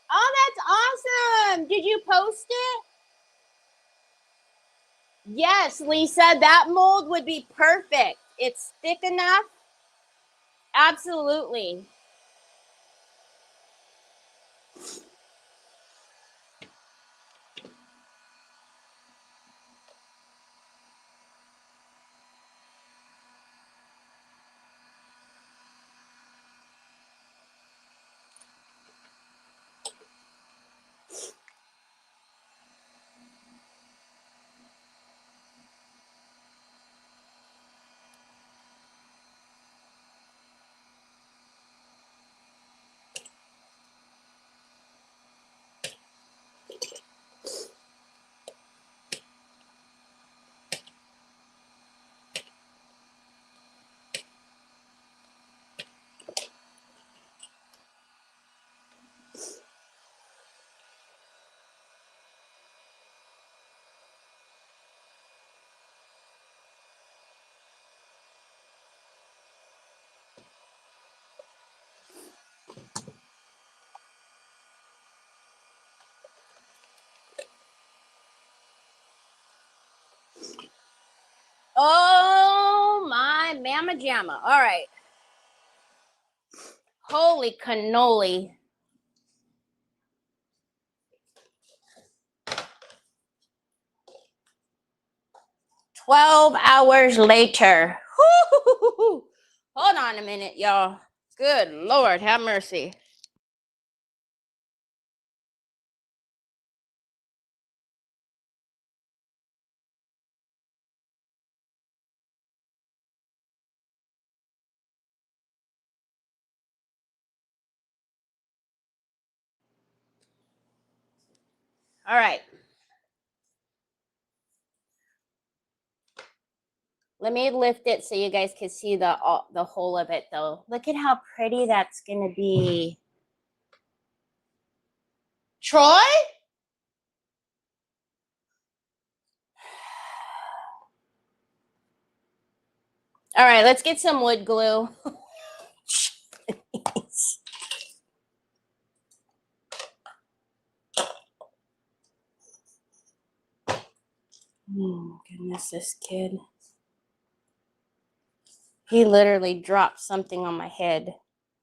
Oh, that's awesome. Did you post it? Yes, Lisa, that mold would be perfect. It's thick enough. Absolutely. jamma. All right. Holy cannoli. 12 hours later. Hold on a minute, y'all. Good Lord, have mercy. All right. Let me lift it so you guys can see the whole of it, though. Look at how pretty that's going to be. Troy? All right, let's get some wood glue. Oh, goodness, this kid. He literally dropped something on my head.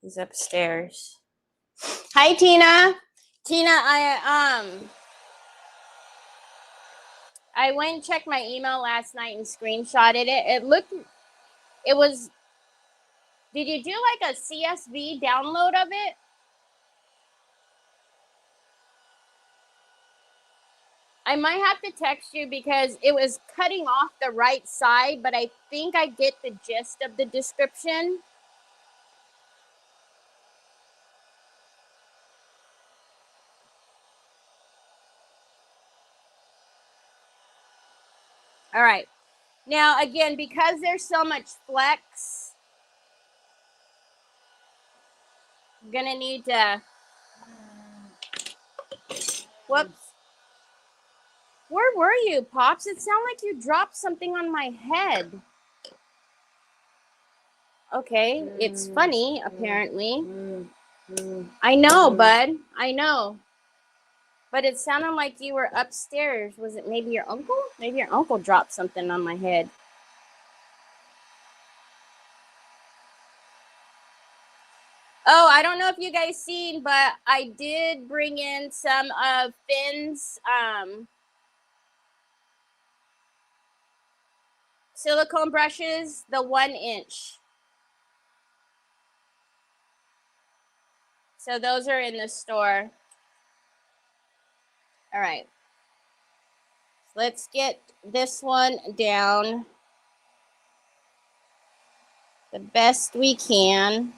He's upstairs. Hi, Tina. Tina, I went and checked my email last night and screenshotted it. Did you do like a CSV download of it? I might have to text you because it was cutting off the right side, but I think I get the gist of the description. All right. Now, again, because there's so much flex, I'm going to need to... Whoops. Where were you, Pops? It sounded like you dropped something on my head. Okay, it's funny, apparently. I know, bud. I know. But it sounded like you were upstairs. Was it maybe your uncle? Maybe your uncle dropped something on my head. Oh, I don't know if you guys seen, but I did bring in some of Finn's silicone brushes, the 1 inch. So those are in the store. All right. Let's get this one down the best we can.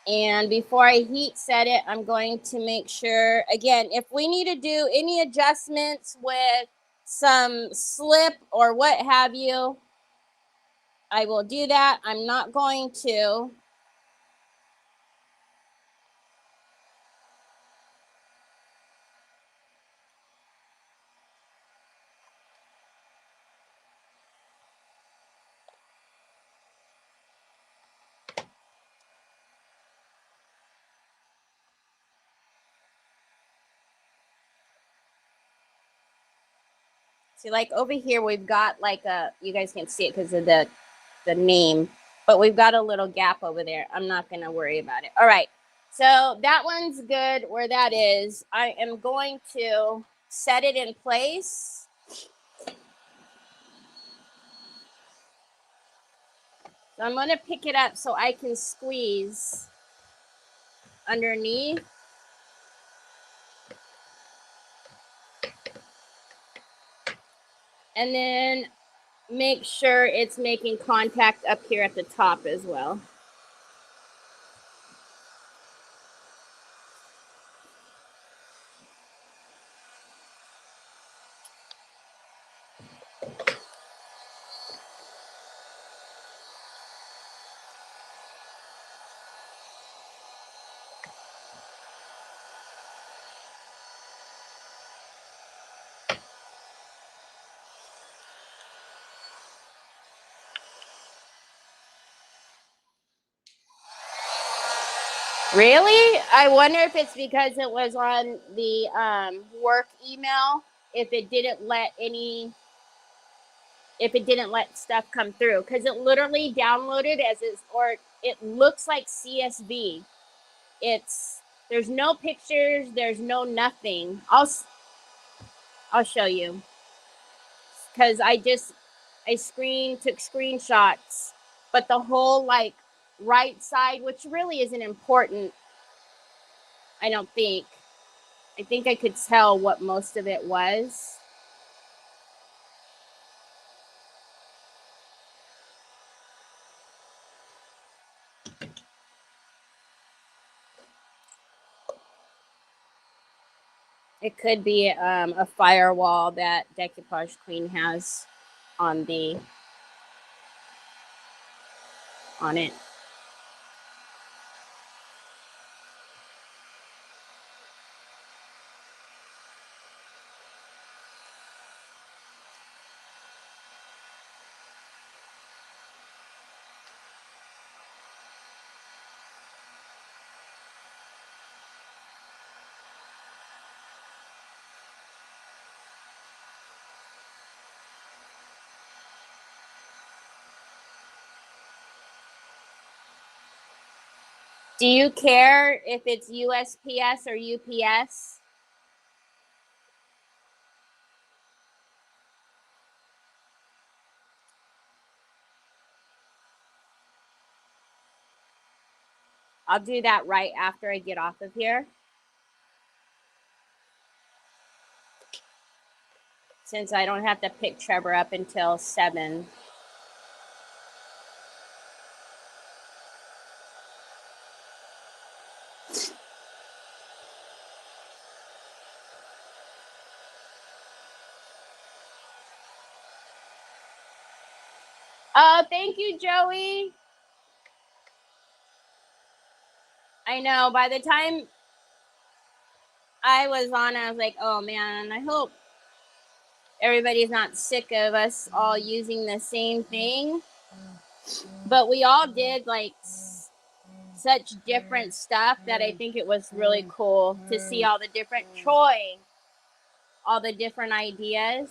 And before I heat set it, I'm going to make sure, again, if we need to do any adjustments with some slip or what have you, I will do that. I'm not going to. See, like over here, we've got like you guys can't see it because of the name, but we've got a little gap over there. I'm not going to worry about it. All right. So that one's good where that is. I am going to set it in place. So I'm going to pick it up so I can squeeze underneath. And then make sure it's making contact up here at the top as well. Really? I wonder if it's because it was on the work email, if it didn't let any... if it didn't let stuff come through, because it literally downloaded as is, or it looks like CSV. There's no pictures, there's no nothing. I'll show you, because I took screenshots, but the whole like right side, which really isn't important, I don't think. I think I could tell what most of it was. It could be a firewall that Decoupage Queen has on it. Do you care if it's USPS or UPS? I'll do that right after I get off of here, since I don't have to pick Trevor up until 7. Oh, thank you, Joey. I know, by the time I was on, I was like, oh man, I hope everybody's not sick of us all using the same thing. But we all did like such different stuff that I think it was really cool to see all the different all the different ideas.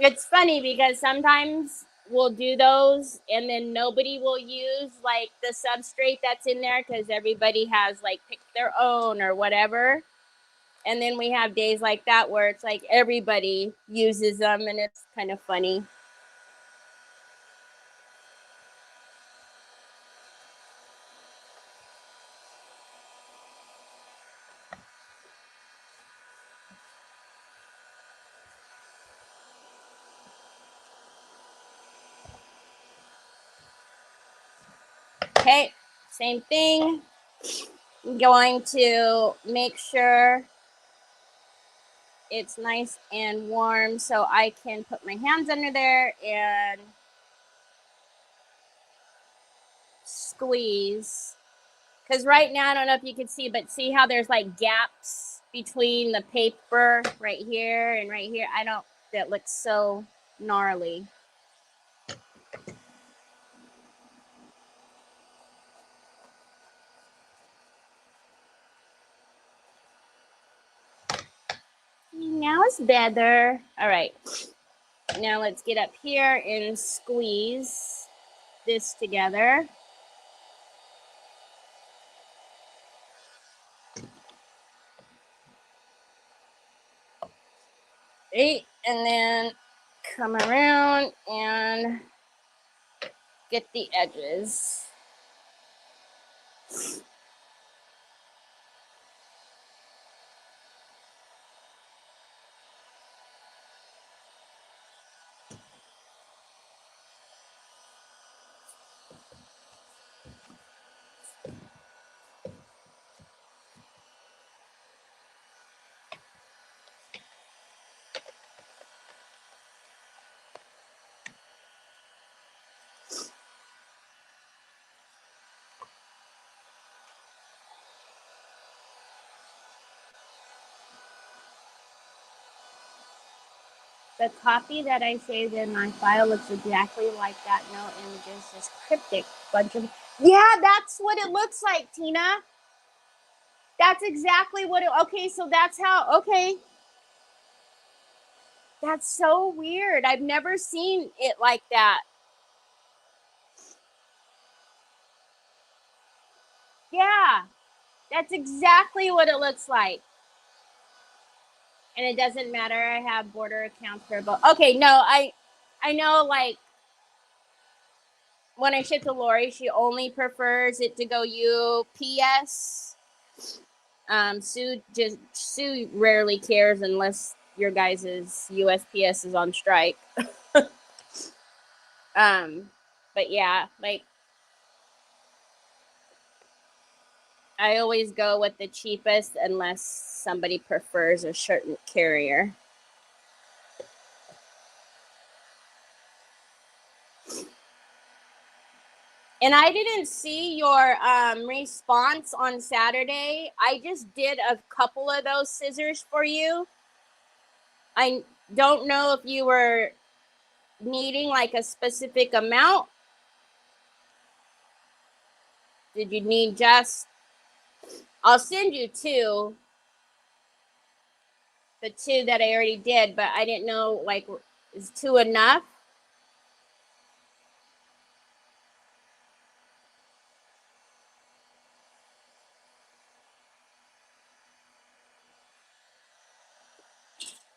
It's funny because sometimes we'll do those and then nobody will use like the substrate that's in there because everybody has like picked their own or whatever. And then we have days like that where it's like everybody uses them and it's kind of funny. Okay, same thing. I'm going to make sure it's nice and warm so I can put my hands under there and squeeze. Because right now, I don't know if you can see, but see how there's like gaps between the paper right here and right here? That looks so gnarly. Now it's better. All right. Now let's get up here and squeeze this together. Right, and then come around and get the edges. The copy that I saved in my file looks exactly like that. No images, just cryptic. Bunch of. Yeah, that's what it looks like, Tina. That's exactly what it. Okay, so that's how. Okay. That's so weird. I've never seen it like that. Yeah, that's exactly what it looks like. And it doesn't matter. I have border accounts for both. Okay, no, I know like when I ship to Lori, she only prefers it to go UPS. Sue rarely cares unless your guys' USPS is on strike. But yeah, like I always go with the cheapest unless somebody prefers a certain carrier. And I didn't see your response on Saturday. I just did a couple of those scissors for you. I don't know if you were needing like a specific amount. Did you need just? I'll send you two. The two that I already did, but I didn't know like is two enough?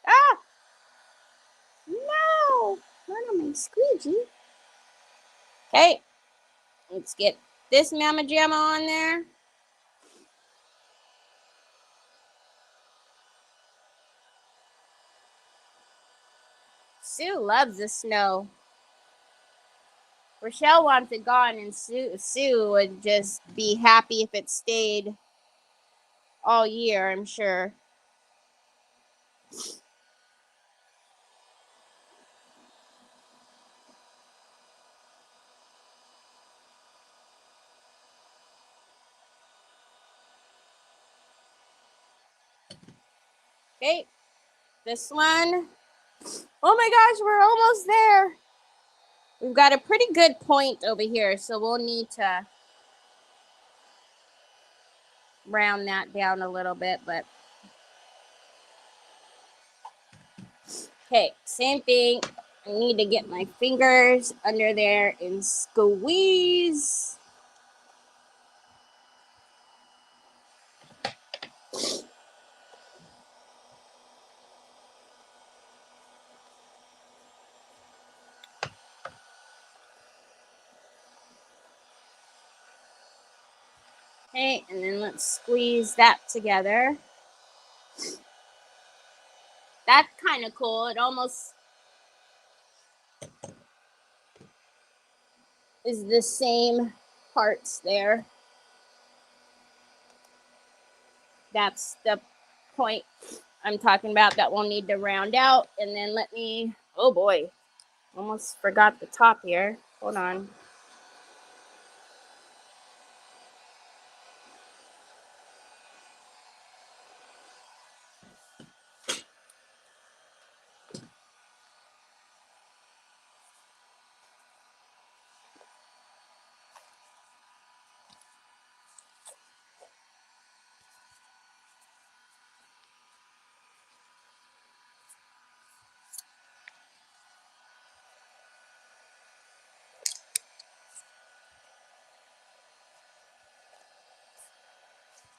Ah, no, not on my squeegee. Okay, let's get this Mama Jamma on there. Sue loves the snow. Rochelle wants it gone, and Sue would just be happy if it stayed all year, I'm sure. Okay, this one. Oh my gosh, we're almost there. We've got a pretty good point over here, so we'll need to round that down a little bit, but okay, same thing. I need to get my fingers under there and squeeze. Okay, and then let's squeeze that together. That's kind of cool. It almost is the same parts there. That's the point I'm talking about that we'll need to round out. And then let me, oh boy, almost forgot the top here. Hold on.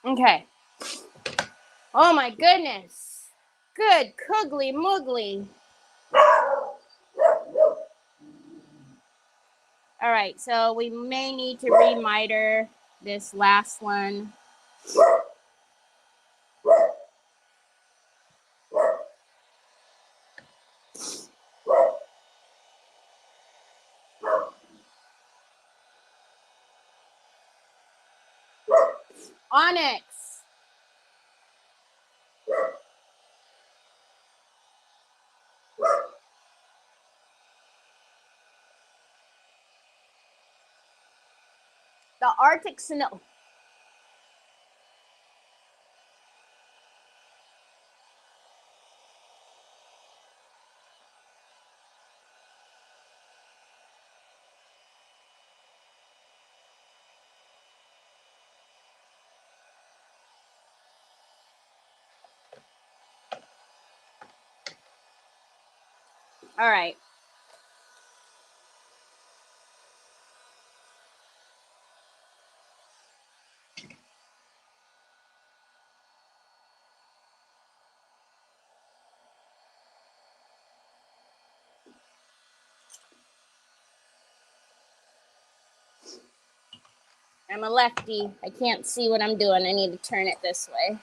Okay. Oh my goodness. Good cuggly muggly. All right, so we may need to remiter this last one. Onyx. The Arctic snow. All right. I'm a lefty. I can't see what I'm doing. I need to turn it this way.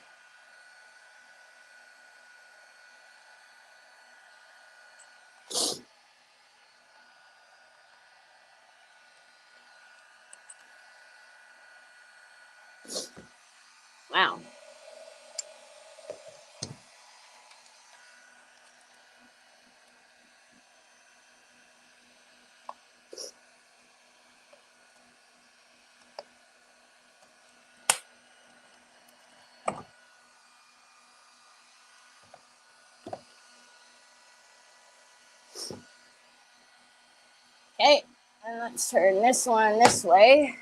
Wow. Okay, and let's turn this one this way.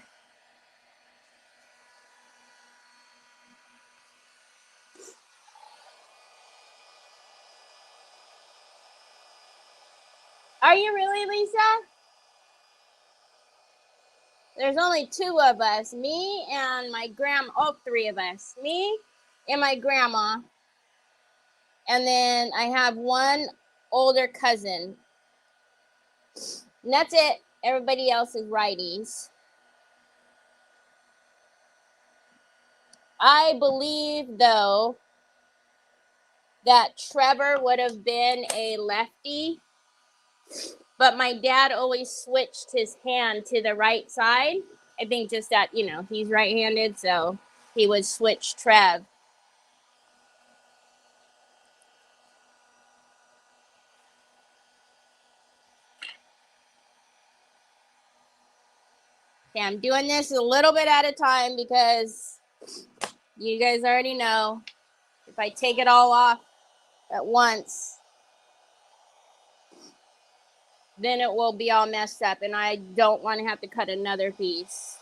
Are you really, Lisa? There's only two of us, me and my grandma. Oh, three of us, me and my grandma. And then I have one older cousin. And that's it. Everybody else is righties. I believe, though, that Trevor would have been a lefty, but my dad always switched his hand to the right side. I think just that, he's right-handed, so he would switch Trev. Okay, I'm doing this a little bit at a time because you guys already know if I take it all off at once, then it will be all messed up, and I don't want to have to cut another piece.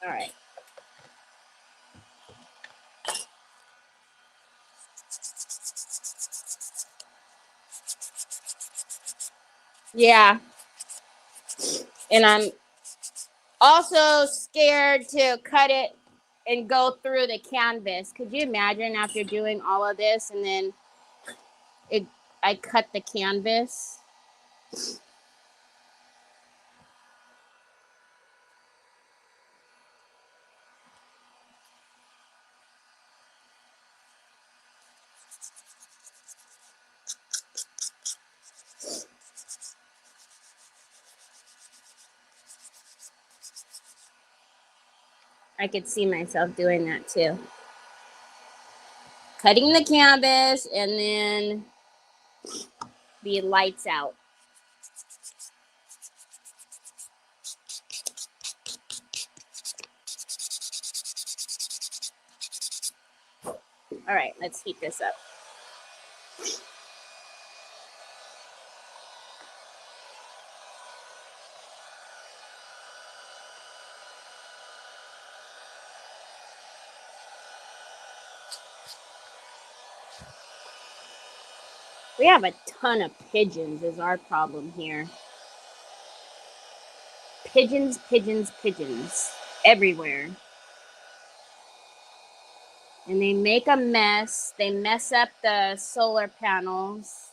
All right. Yeah. And I'm also scared to cut it and go through the canvas. Could you imagine after doing all of this and then I cut the canvas? I could see myself doing that too. Cutting the canvas and then the lights out. All right, let's heat this up. We have a ton of pigeons is our problem here. Pigeons, pigeons, pigeons everywhere. And they make a mess. They mess up the solar panels.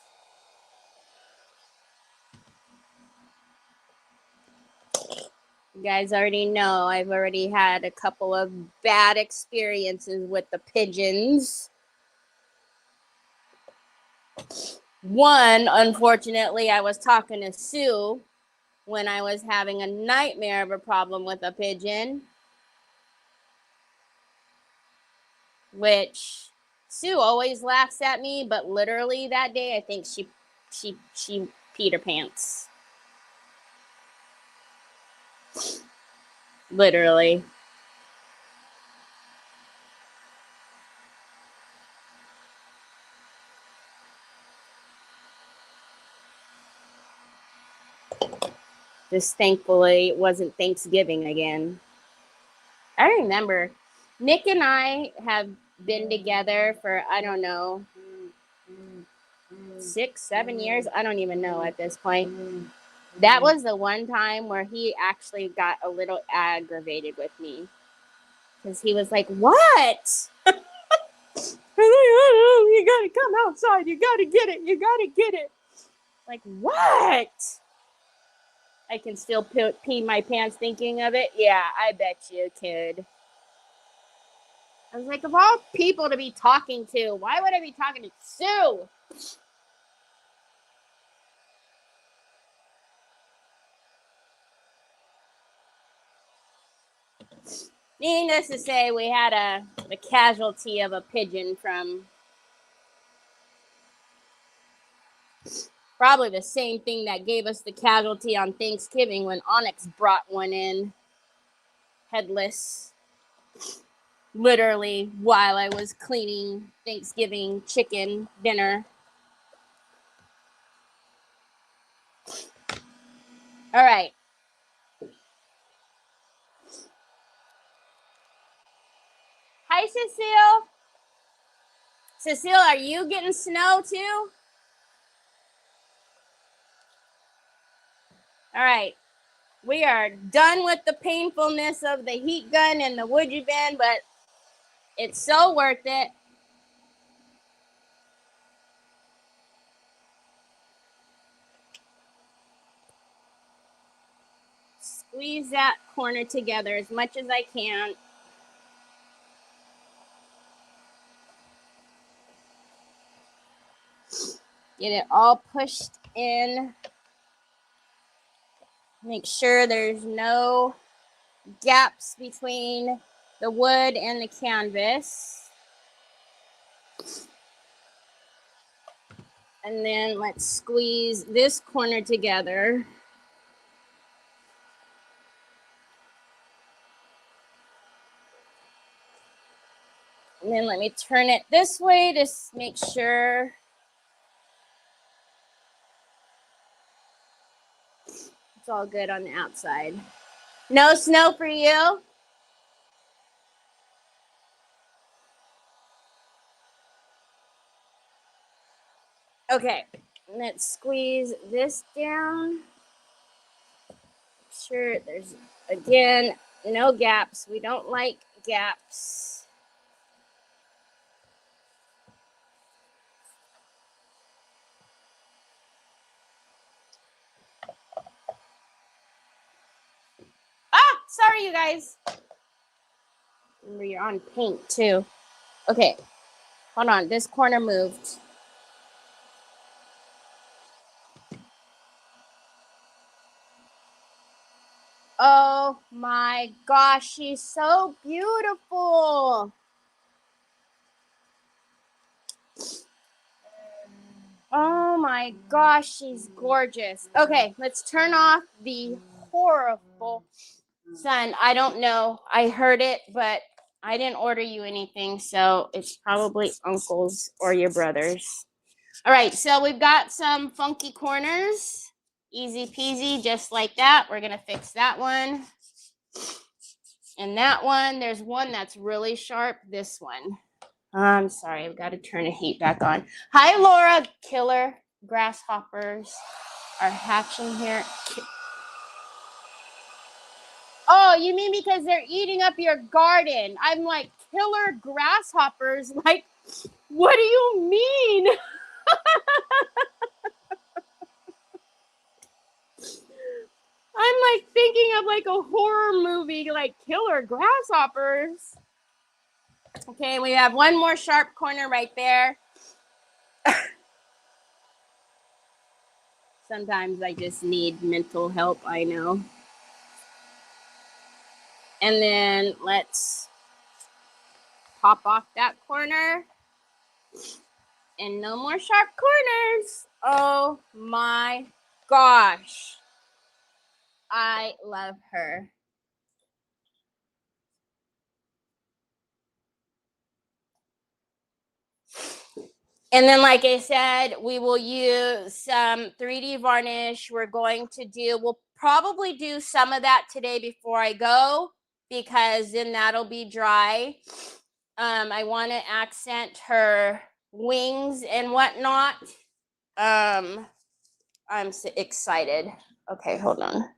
You guys already know I've already had a couple of bad experiences with the pigeons. One, unfortunately, I was talking to Sue when I was having a nightmare of a problem with a pigeon, which Sue always laughs at me, but literally that day I think she peed her pants. Literally. Just thankfully it wasn't Thanksgiving again. I remember Nick and I have been together for, I don't know, 6, 7 years. I don't even know at this point. That was the one time where he actually got a little aggravated with me. Because he was like, what? You gotta come outside. You gotta get it. You gotta get it. Like, what? I can still pee my pants thinking of it. Yeah, I bet you could. I was like, of all people to be talking to, why would I be talking to Sue? Needless to say, we had a casualty of a pigeon from probably the same thing that gave us the casualty on Thanksgiving when Onyx brought one in headless. Literally while I was cleaning Thanksgiving chicken dinner. All right. Hi, Cecile. Cecile, are you getting snow too? All right. We are done with the painfulness of the heat gun and the woodgie van, but it's so worth it. Squeeze that corner together as much as I can. Get it all pushed in. Make sure there's no gaps between the wood and the canvas. And then let's squeeze this corner together. And then let me turn it this way to make sure it's all good on the outside. No snow for you? Okay, let's squeeze this down. Sure, there's, again, no gaps. We don't like gaps. Ah, sorry, you guys. Remember, you're on paint, too. Okay, hold on. This corner moved. Oh my gosh, she's so beautiful. Oh my gosh, she's gorgeous. Okay, let's turn off the horrible sun. I don't know. I heard it, but I didn't order you anything, so it's probably uncle's or your brother's. All right, so we've got some funky corners. Easy peasy, just like that. We're going to fix that one. And that one, there's one that's really sharp, this one. I'm sorry, I've got to turn the heat back on. Hi, Laura. Killer grasshoppers are hatching here. Oh, you mean because they're eating up your garden? I'm like, killer grasshoppers? Like, what do you mean? I'm like thinking of like a horror movie, like killer grasshoppers. Okay, we have one more sharp corner right there. Sometimes I just need mental help, I know. And then let's pop off that corner. And no more sharp corners. Oh my gosh. I love her. And then, like I said, we will use some 3D varnish. We'll probably do some of that today before I go, because then that'll be dry. I want to accent her wings and whatnot. I'm so excited. Okay, hold on.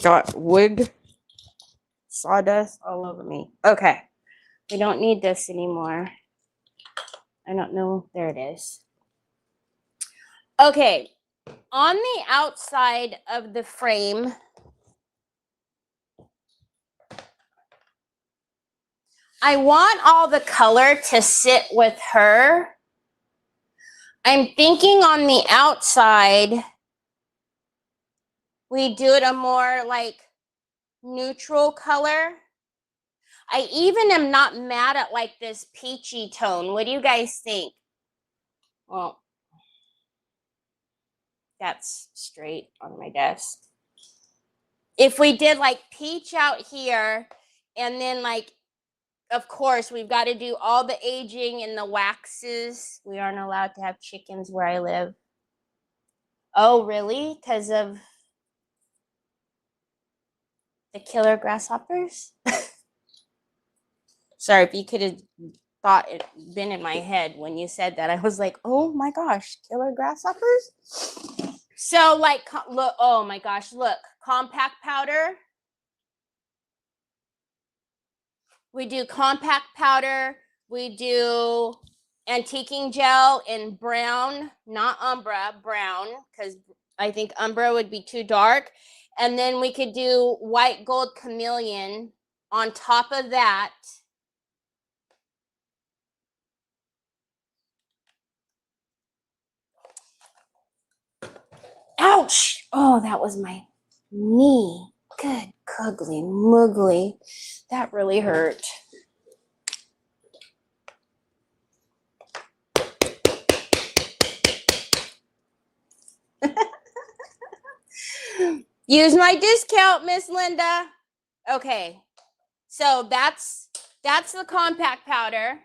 Got wig sawdust all over me. Okay, we don't need this anymore. I don't know. There it is. Okay, on the outside of the frame, I want all the color to sit with her. I'm thinking on the outside, we do it a more like neutral color. I even am not mad at like this peachy tone. What do you guys think? Well, that's straight on my desk. If we did like peach out here, and then like, of course, we've got to do all the aging and the waxes. We aren't allowed to have chickens where I live. Oh, really? Because of the killer grasshoppers? Sorry, if you could have thought it been in my head when you said that. I was like, oh my gosh, killer grasshoppers? So like, look, oh my gosh, look, compact powder. We do compact powder. We do antiquing gel in brown, not Umbra, brown, because I think Umbra would be too dark. And then we could do white gold chameleon on top of that. Ouch! Oh, that was my knee. Good cuggly muggly. That really hurt. Use my discount, Miss Linda. Okay, so that's the compact powder.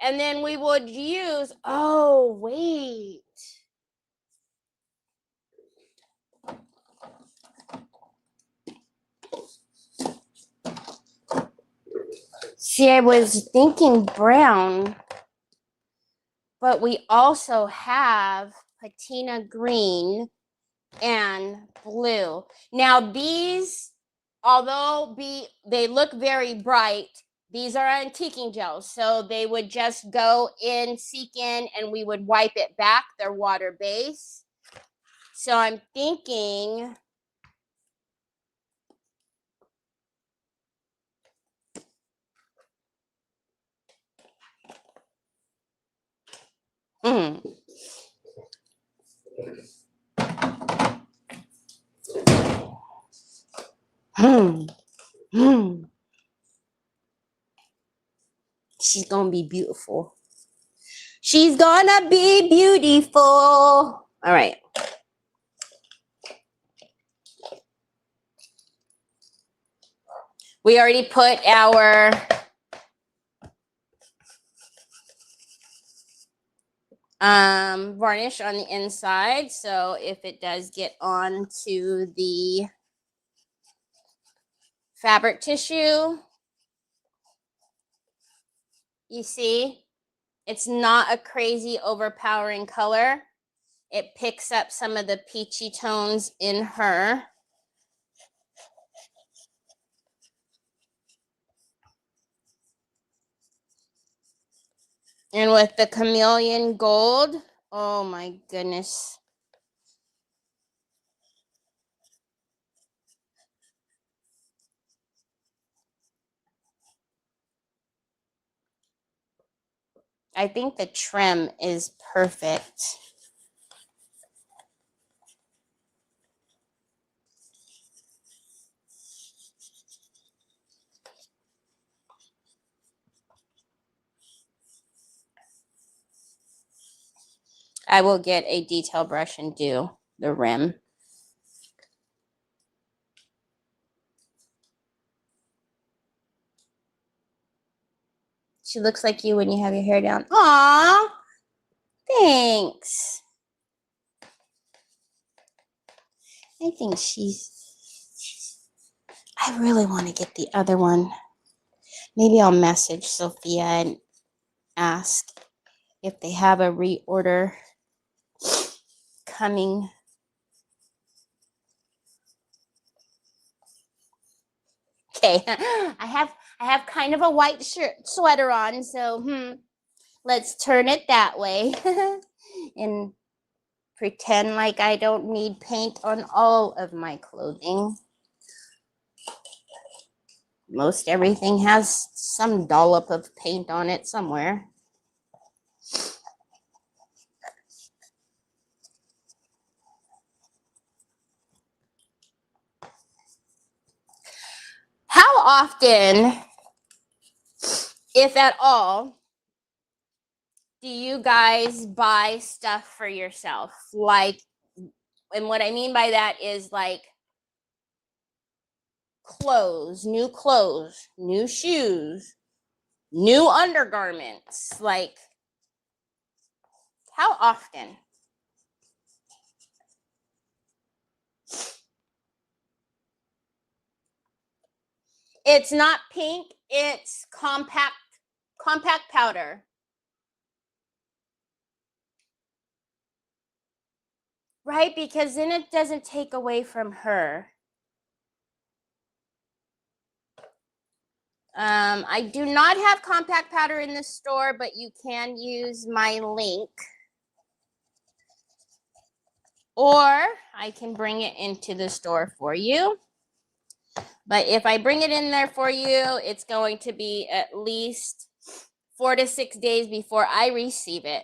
And then we would use, oh, wait. See, I was thinking brown, but we also have patina green and blue. Now these, although they look very bright, these are antiquing gels, so they would just go in, seek in, and we would wipe it back. They're water based. So I'm thinking, she's gonna be beautiful. She's gonna be beautiful. All right. We already put our varnish on the inside, so if it does get onto the fabric tissue, you see, it's not a crazy overpowering color. It picks up some of the peachy tones in her. And with the Chameleon Gold, oh my goodness. I think the trim is perfect. I will get a detail brush and do the rim. She looks like you when you have your hair down. Aww, thanks. I think I really want to get the other one. Maybe I'll message Sophia and ask if they have a reorder coming. Okay, I have kind of a white sweater on, so let's turn it that way and pretend like I don't need paint on all of my clothing. Most everything has some dollop of paint on it somewhere. How often, if at all, do you guys buy stuff for yourself? Like, and what I mean by that is like clothes, new shoes, new undergarments. Like, how often? It's not pink, it's compact powder. Right? Because then it doesn't take away from her. I do not have compact powder in the store, but you can use my link. Or I can bring it into the store for you. But if I bring it in there for you, it's going to be at least 4 to 6 days before I receive it.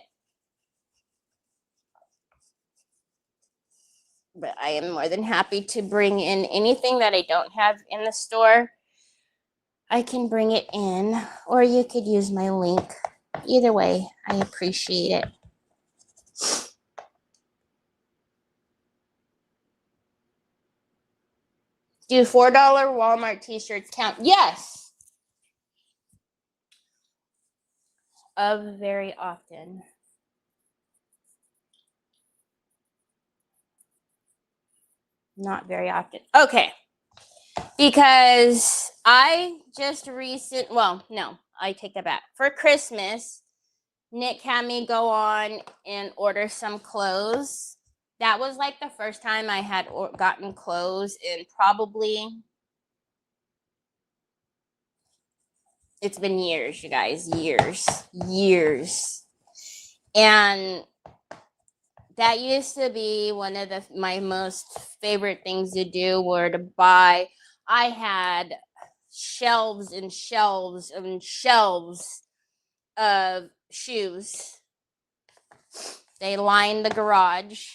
But I am more than happy to bring in anything that I don't have in the store. I can bring it in, or you could use my link. Either way, I appreciate it. Do $4 Walmart t-shirts count? Yes. Of very often. Not very often. Okay. Because I just I take that back. For Christmas, Nick had me go on and order some clothes. That was like the first time I had gotten clothes in probably, it's been years, you guys, years. And that used to be one of my most favorite things to do, were to buy. I had shelves and shelves and shelves of shoes. They lined the garage,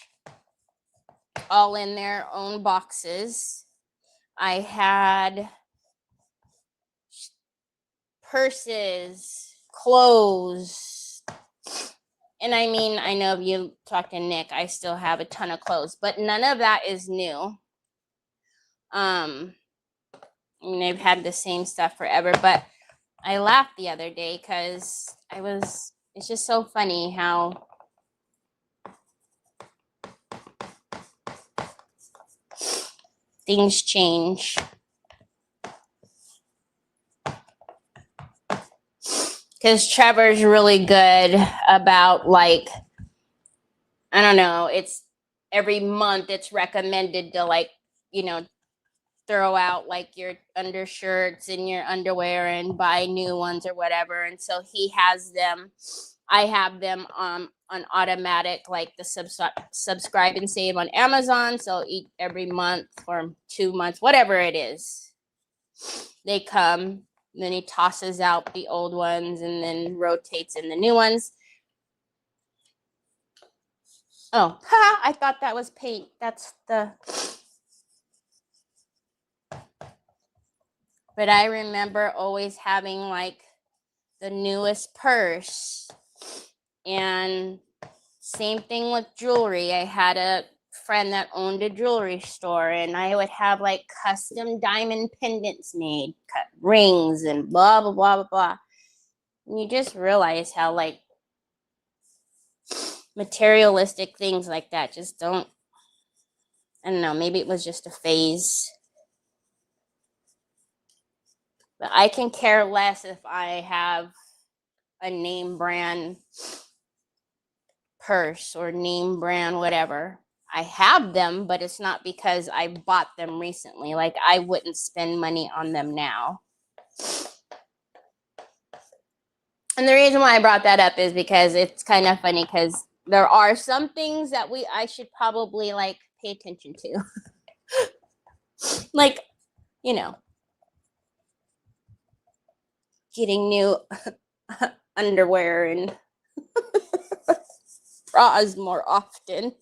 all in their own boxes. I had purses, clothes. And I mean, I know if you talk to Nick, I still have a ton of clothes, but none of that is new. I mean, I've had the same stuff forever, but I laughed the other day because it's just so funny how things change. Because Trevor's really good about like I don't know, it's every month it's recommended to like, you know, throw out like your undershirts and your underwear and buy new ones or whatever. And so he has them. I have them on automatic, like the subscribe and save on Amazon. So every month or 2 months, whatever it is, they come. And then he tosses out the old ones and then rotates in the new ones. Oh, I thought that was paint. That's the. But I remember always having like the newest purse. And same thing with jewelry. I had a friend that owned a jewelry store, and I would have like custom diamond pendants made, cut rings and blah, blah, blah, blah, blah. And you just realize how like materialistic things like that just don't, I don't know, maybe it was just a phase. But I can care less if I have a name brand purse or name brand whatever. I have them, but it's not because I bought them recently. Like I wouldn't spend money on them now. And the reason why I brought that up is because it's kind of funny because there are some things that I should probably like pay attention to. Like, you know, getting new underwear and bras more often.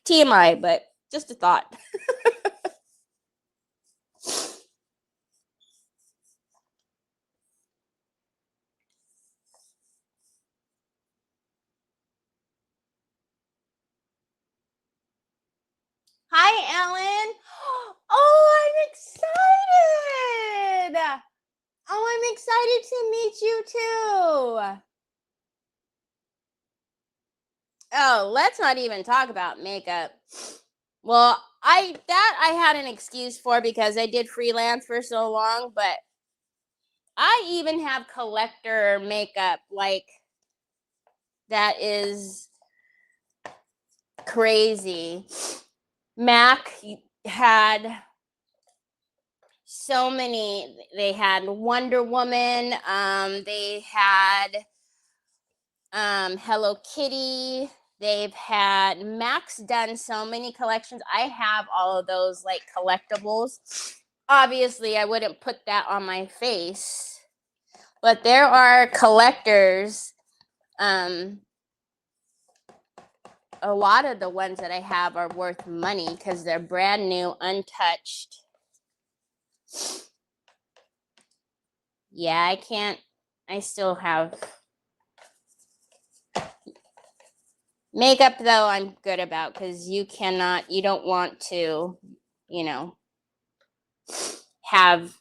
TMI, but just a thought. Hi, Ellen. Oh, I'm excited. Oh, I'm excited to meet you too. Oh, let's not even talk about makeup. Well, I had an excuse for because I did freelance for so long, but I even have collector makeup like that is crazy. MAC had so many. They had Wonder Woman, they had Hello Kitty. They've had Max done so many collections. I have all of those like collectibles. Obviously, I wouldn't put that on my face, but there are collectors. A lot of the ones that I have are worth money because they're brand new, untouched. Yeah, I still have makeup though. I'm good about because you don't want to, you know, have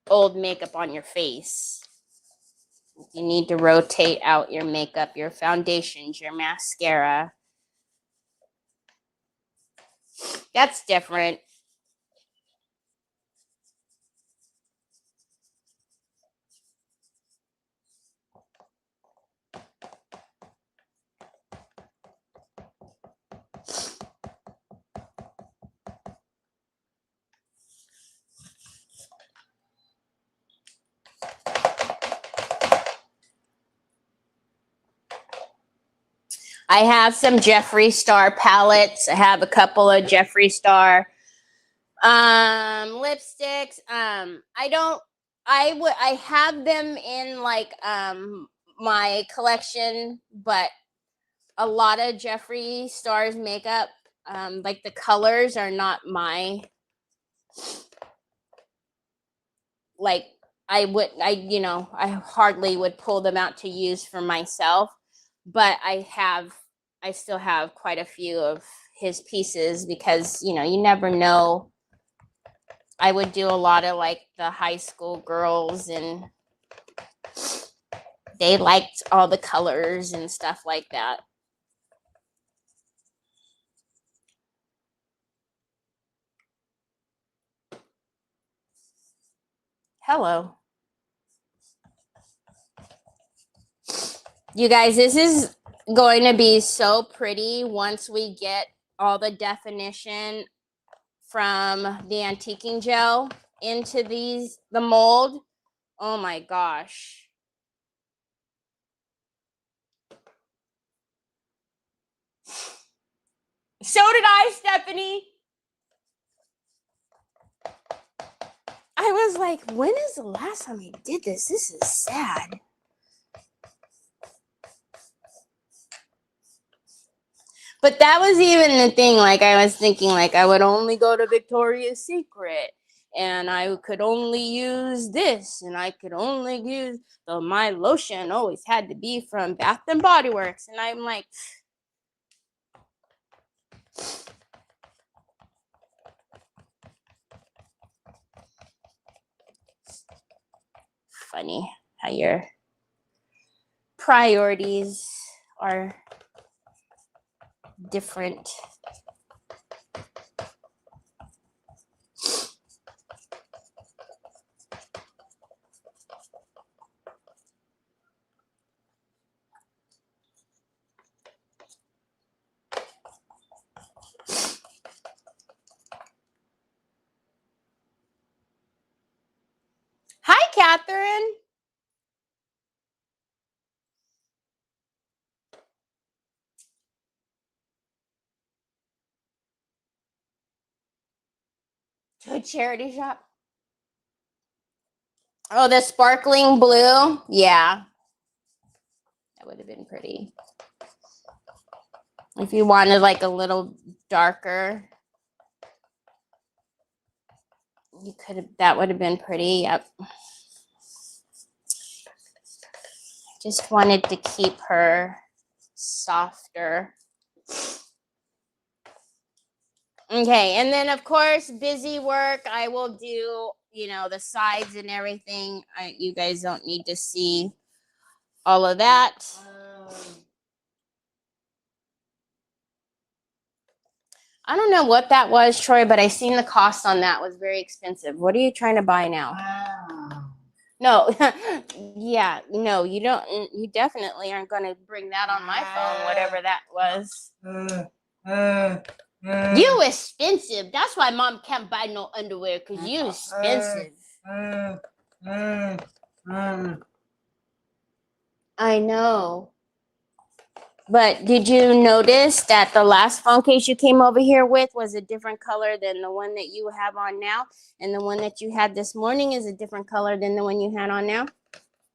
old makeup on your face. You need to rotate out your makeup, your foundations, your mascara. That's different. I have some Jeffree Star palettes. I have a couple of Jeffree Star lipsticks. I have them in like my collection, but a lot of Jeffree Star's makeup, like the colors are not my, like I hardly would pull them out to use for myself, but I still have quite a few of his pieces because, you never know. I would do a lot of like the high school girls and they liked all the colors and stuff like that. Hello. You guys, this is going to be so pretty once we get all the definition from the antiquing gel into the mold. Oh my gosh. So did I, Stephanie. I was like, when is the last time I did this? This is sad. But that was even the thing. Like, I was thinking, like, I would only go to Victoria's Secret, and I could only use this, and I could only use my lotion always had to be from Bath and Body Works. And I'm like, funny how your priorities are different. Hi, Catherine. To a charity shop. Oh, the sparkling blue. Yeah. That would have been pretty. If you wanted like a little darker, you could have, that would have been pretty. Yep. Just wanted to keep her softer. Okay, and then of course, busy work. I will do, you know, the sides and everything. You guys don't need to see all of that. I don't know what that was, Troy, but I seen the cost on that was very expensive. What are you trying to buy now? No, yeah, no, you don't. You definitely aren't going to bring that on my phone, whatever that was. You expensive. That's why mom can't buy no underwear, because you expensive. I know. But did you notice that the last phone case you came over here with was a different color than the one that you have on now? And the one that you had this morning is a different color than the one you had on now?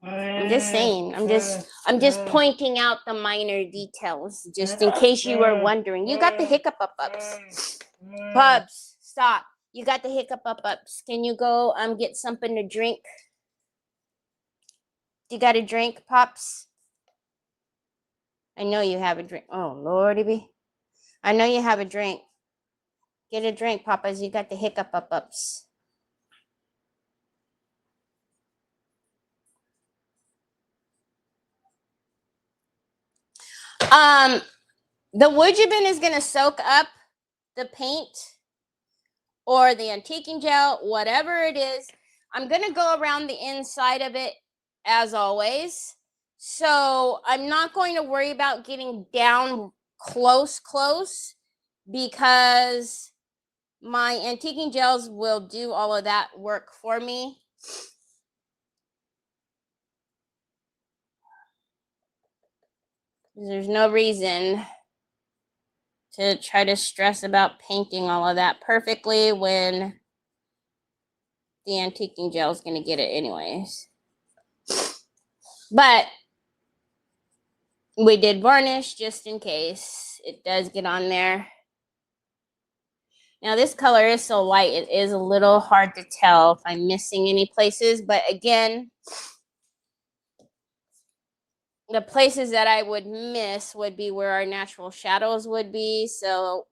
I'm just saying. I'm just pointing out the minor details, just in case you were wondering. You got the hiccup ups. Pups, stop. You got the hiccup ups. Can you go get something to drink? You got a drink, Pops? I know you have a drink. Oh, Lordy be. I know you have a drink. Get a drink, Papas. You got the hiccup ups. The Woodjibin is going to soak up the paint or the antiquing gel, whatever it is. I'm going to go around the inside of it as always. So I'm not going to worry about getting down close, because my antiquing gels will do all of that work for me. There's no reason to try to stress about painting all of that perfectly when the antiquing gel is going to get it anyways. But we did varnish just in case it does get on there. Now this color is so light, it is a little hard to tell if I'm missing any places. But again, the places that I would miss would be where our natural shadows would be. So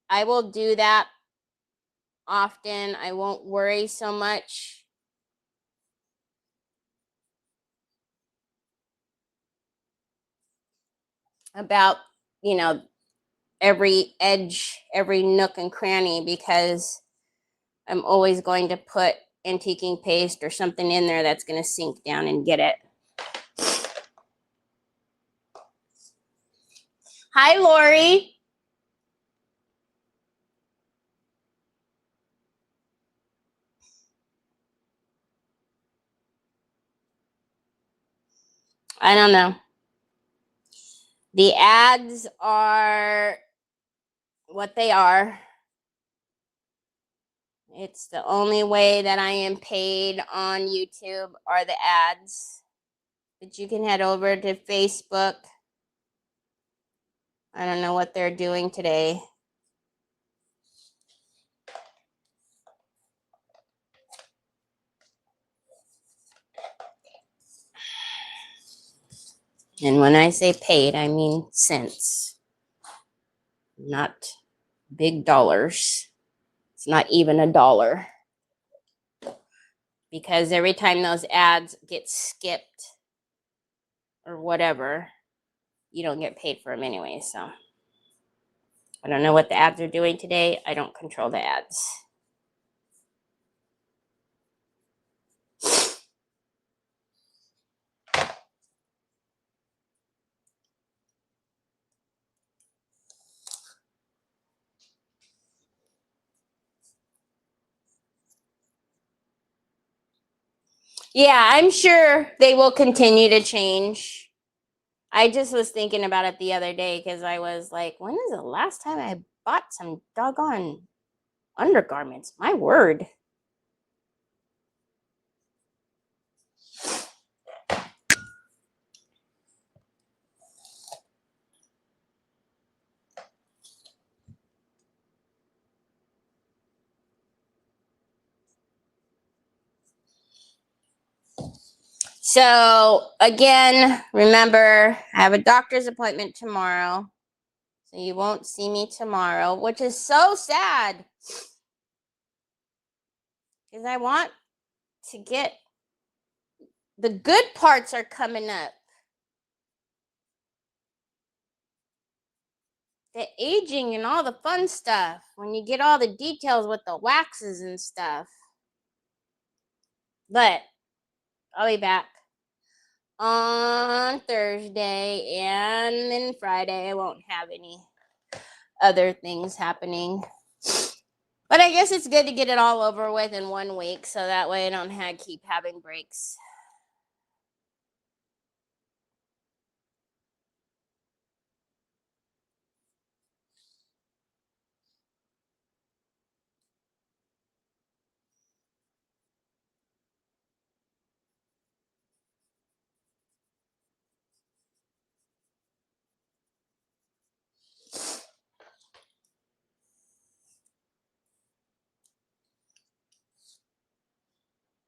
I will do that often. I won't worry so much. About, you know, every edge, every nook and cranny, because I'm always going to put antiquing paste or something in there that's going to sink down and get it. Hi, Lori. I don't know. The ads are what they are. It's the only way that I am paid on YouTube are the ads. But you can head over to Facebook. I don't know what they're doing today. And when I say paid, I mean cents, not big dollars. It's not even $1. Because every time those ads get skipped or whatever, you don't get paid for them anyway. So I don't know what the ads are doing today. I don't control the ads. Yeah, I'm sure they will continue to change. I just was thinking about it the other day because I was like, when is the last time I bought some doggone undergarments? My word. So again, remember, I have a doctor's appointment tomorrow. So you won't see me tomorrow, which is so sad. Because I want to get the good parts are coming up. The aging and all the fun stuff. When you get all the details with the waxes and stuff. But I'll be back on Thursday, and then Friday I won't have any other things happening. But I guess it's good to get it all over with in 1 week, so that way I don't keep having breaks.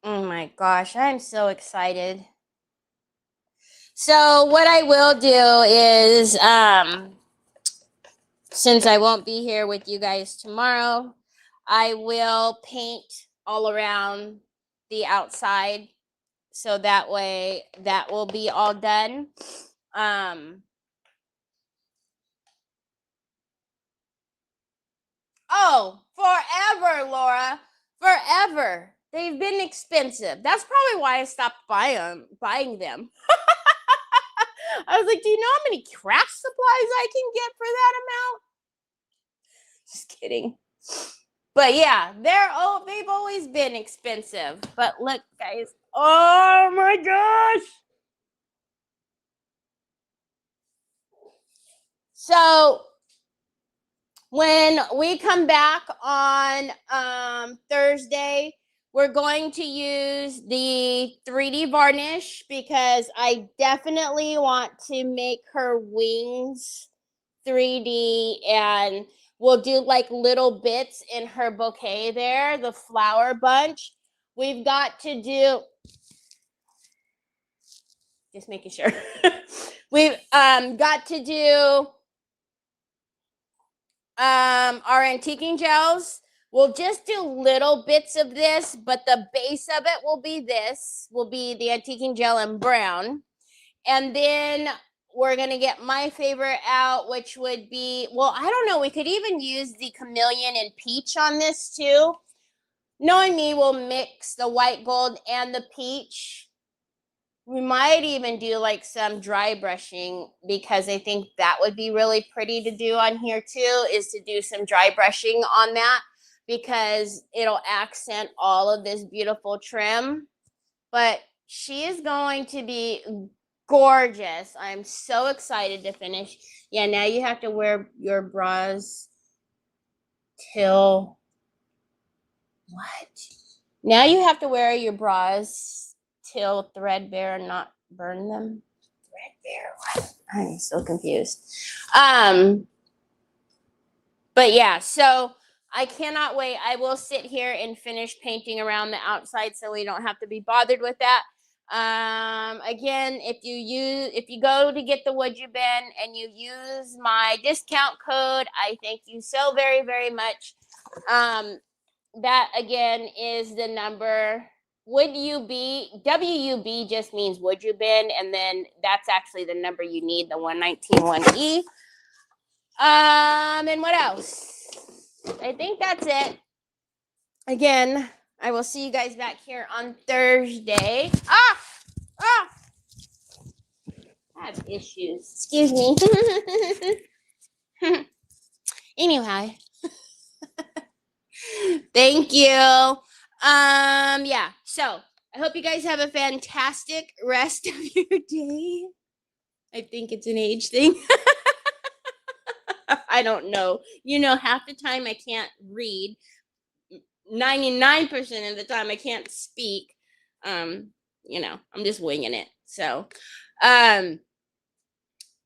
Oh my gosh, I'm so excited. So what I will do is, since I won't be here with you guys tomorrow, I will paint all around the outside. So that way that will be all done. Oh, forever, Laura. Forever. They've been expensive. That's probably why I stopped buying them. I was like, do you know how many craft supplies I can get for that amount? Just kidding. But yeah, they've always been expensive. But look, guys. Oh my gosh. So when we come back on Thursday, we're going to use the 3D varnish because I definitely want to make her wings 3D, and we'll do like little bits in her bouquet there, the flower bunch. We've got to do, just making sure. We've got to do our antiquing gels. We'll just do little bits of this, but the base of it will be the antiquing gel in brown. And then we're going to get my favorite out, which would be, well, I don't know. We could even use the chameleon and peach on this too. Knowing me, we'll mix the white gold and the peach. we might even do like some dry brushing, because I think that would be really pretty to do on here too, is to do some dry brushing on that, because it'll accent all of this beautiful trim. But she is going to be gorgeous. I'm so excited to finish. Yeah, now you have to wear your bras till what? Now you have to wear your bras till threadbare and not burn them. Threadbare, what? I'm so confused. But yeah, so I cannot wait. I will sit here and finish painting around the outside so we don't have to be bothered with that. Again, if you go to get the Would You Bend and you use my discount code, I thank you so very, very much. That again is the number. Would you be, WUB just means would you bend, and then that's actually the number you need, the 1191E. And what else? I think that's it. Again, I will see you guys back here on Thursday. I have issues. Excuse me. Anyway. Thank you. Yeah. So I hope you guys have a fantastic rest of your day. I think it's an age thing. I don't know. You know, half the time I can't read. 99% of the time I can't speak. You know, I'm just winging it. So,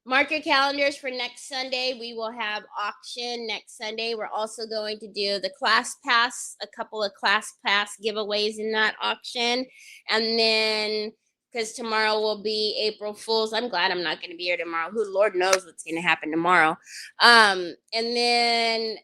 mark your calendars for next Sunday. We will have auction next Sunday. We're also going to do the class pass, a couple of class pass giveaways in that auction. And then, because tomorrow will be April Fool's, I'm glad I'm not going to be here tomorrow. Who Lord knows what's going to happen tomorrow. And then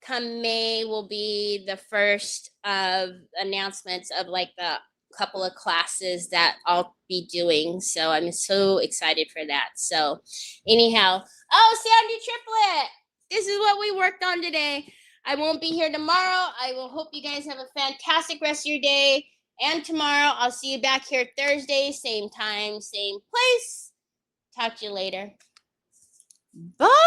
come May will be the first of announcements of like the couple of classes that I'll be doing. So I'm so excited for that. So anyhow, oh, Sandy Triplet, this is what we worked on today. I won't be here tomorrow. I will hope you guys have a fantastic rest of your day. And tomorrow I'll see you back here Thursday, same time, same place. Talk to you later. Bye.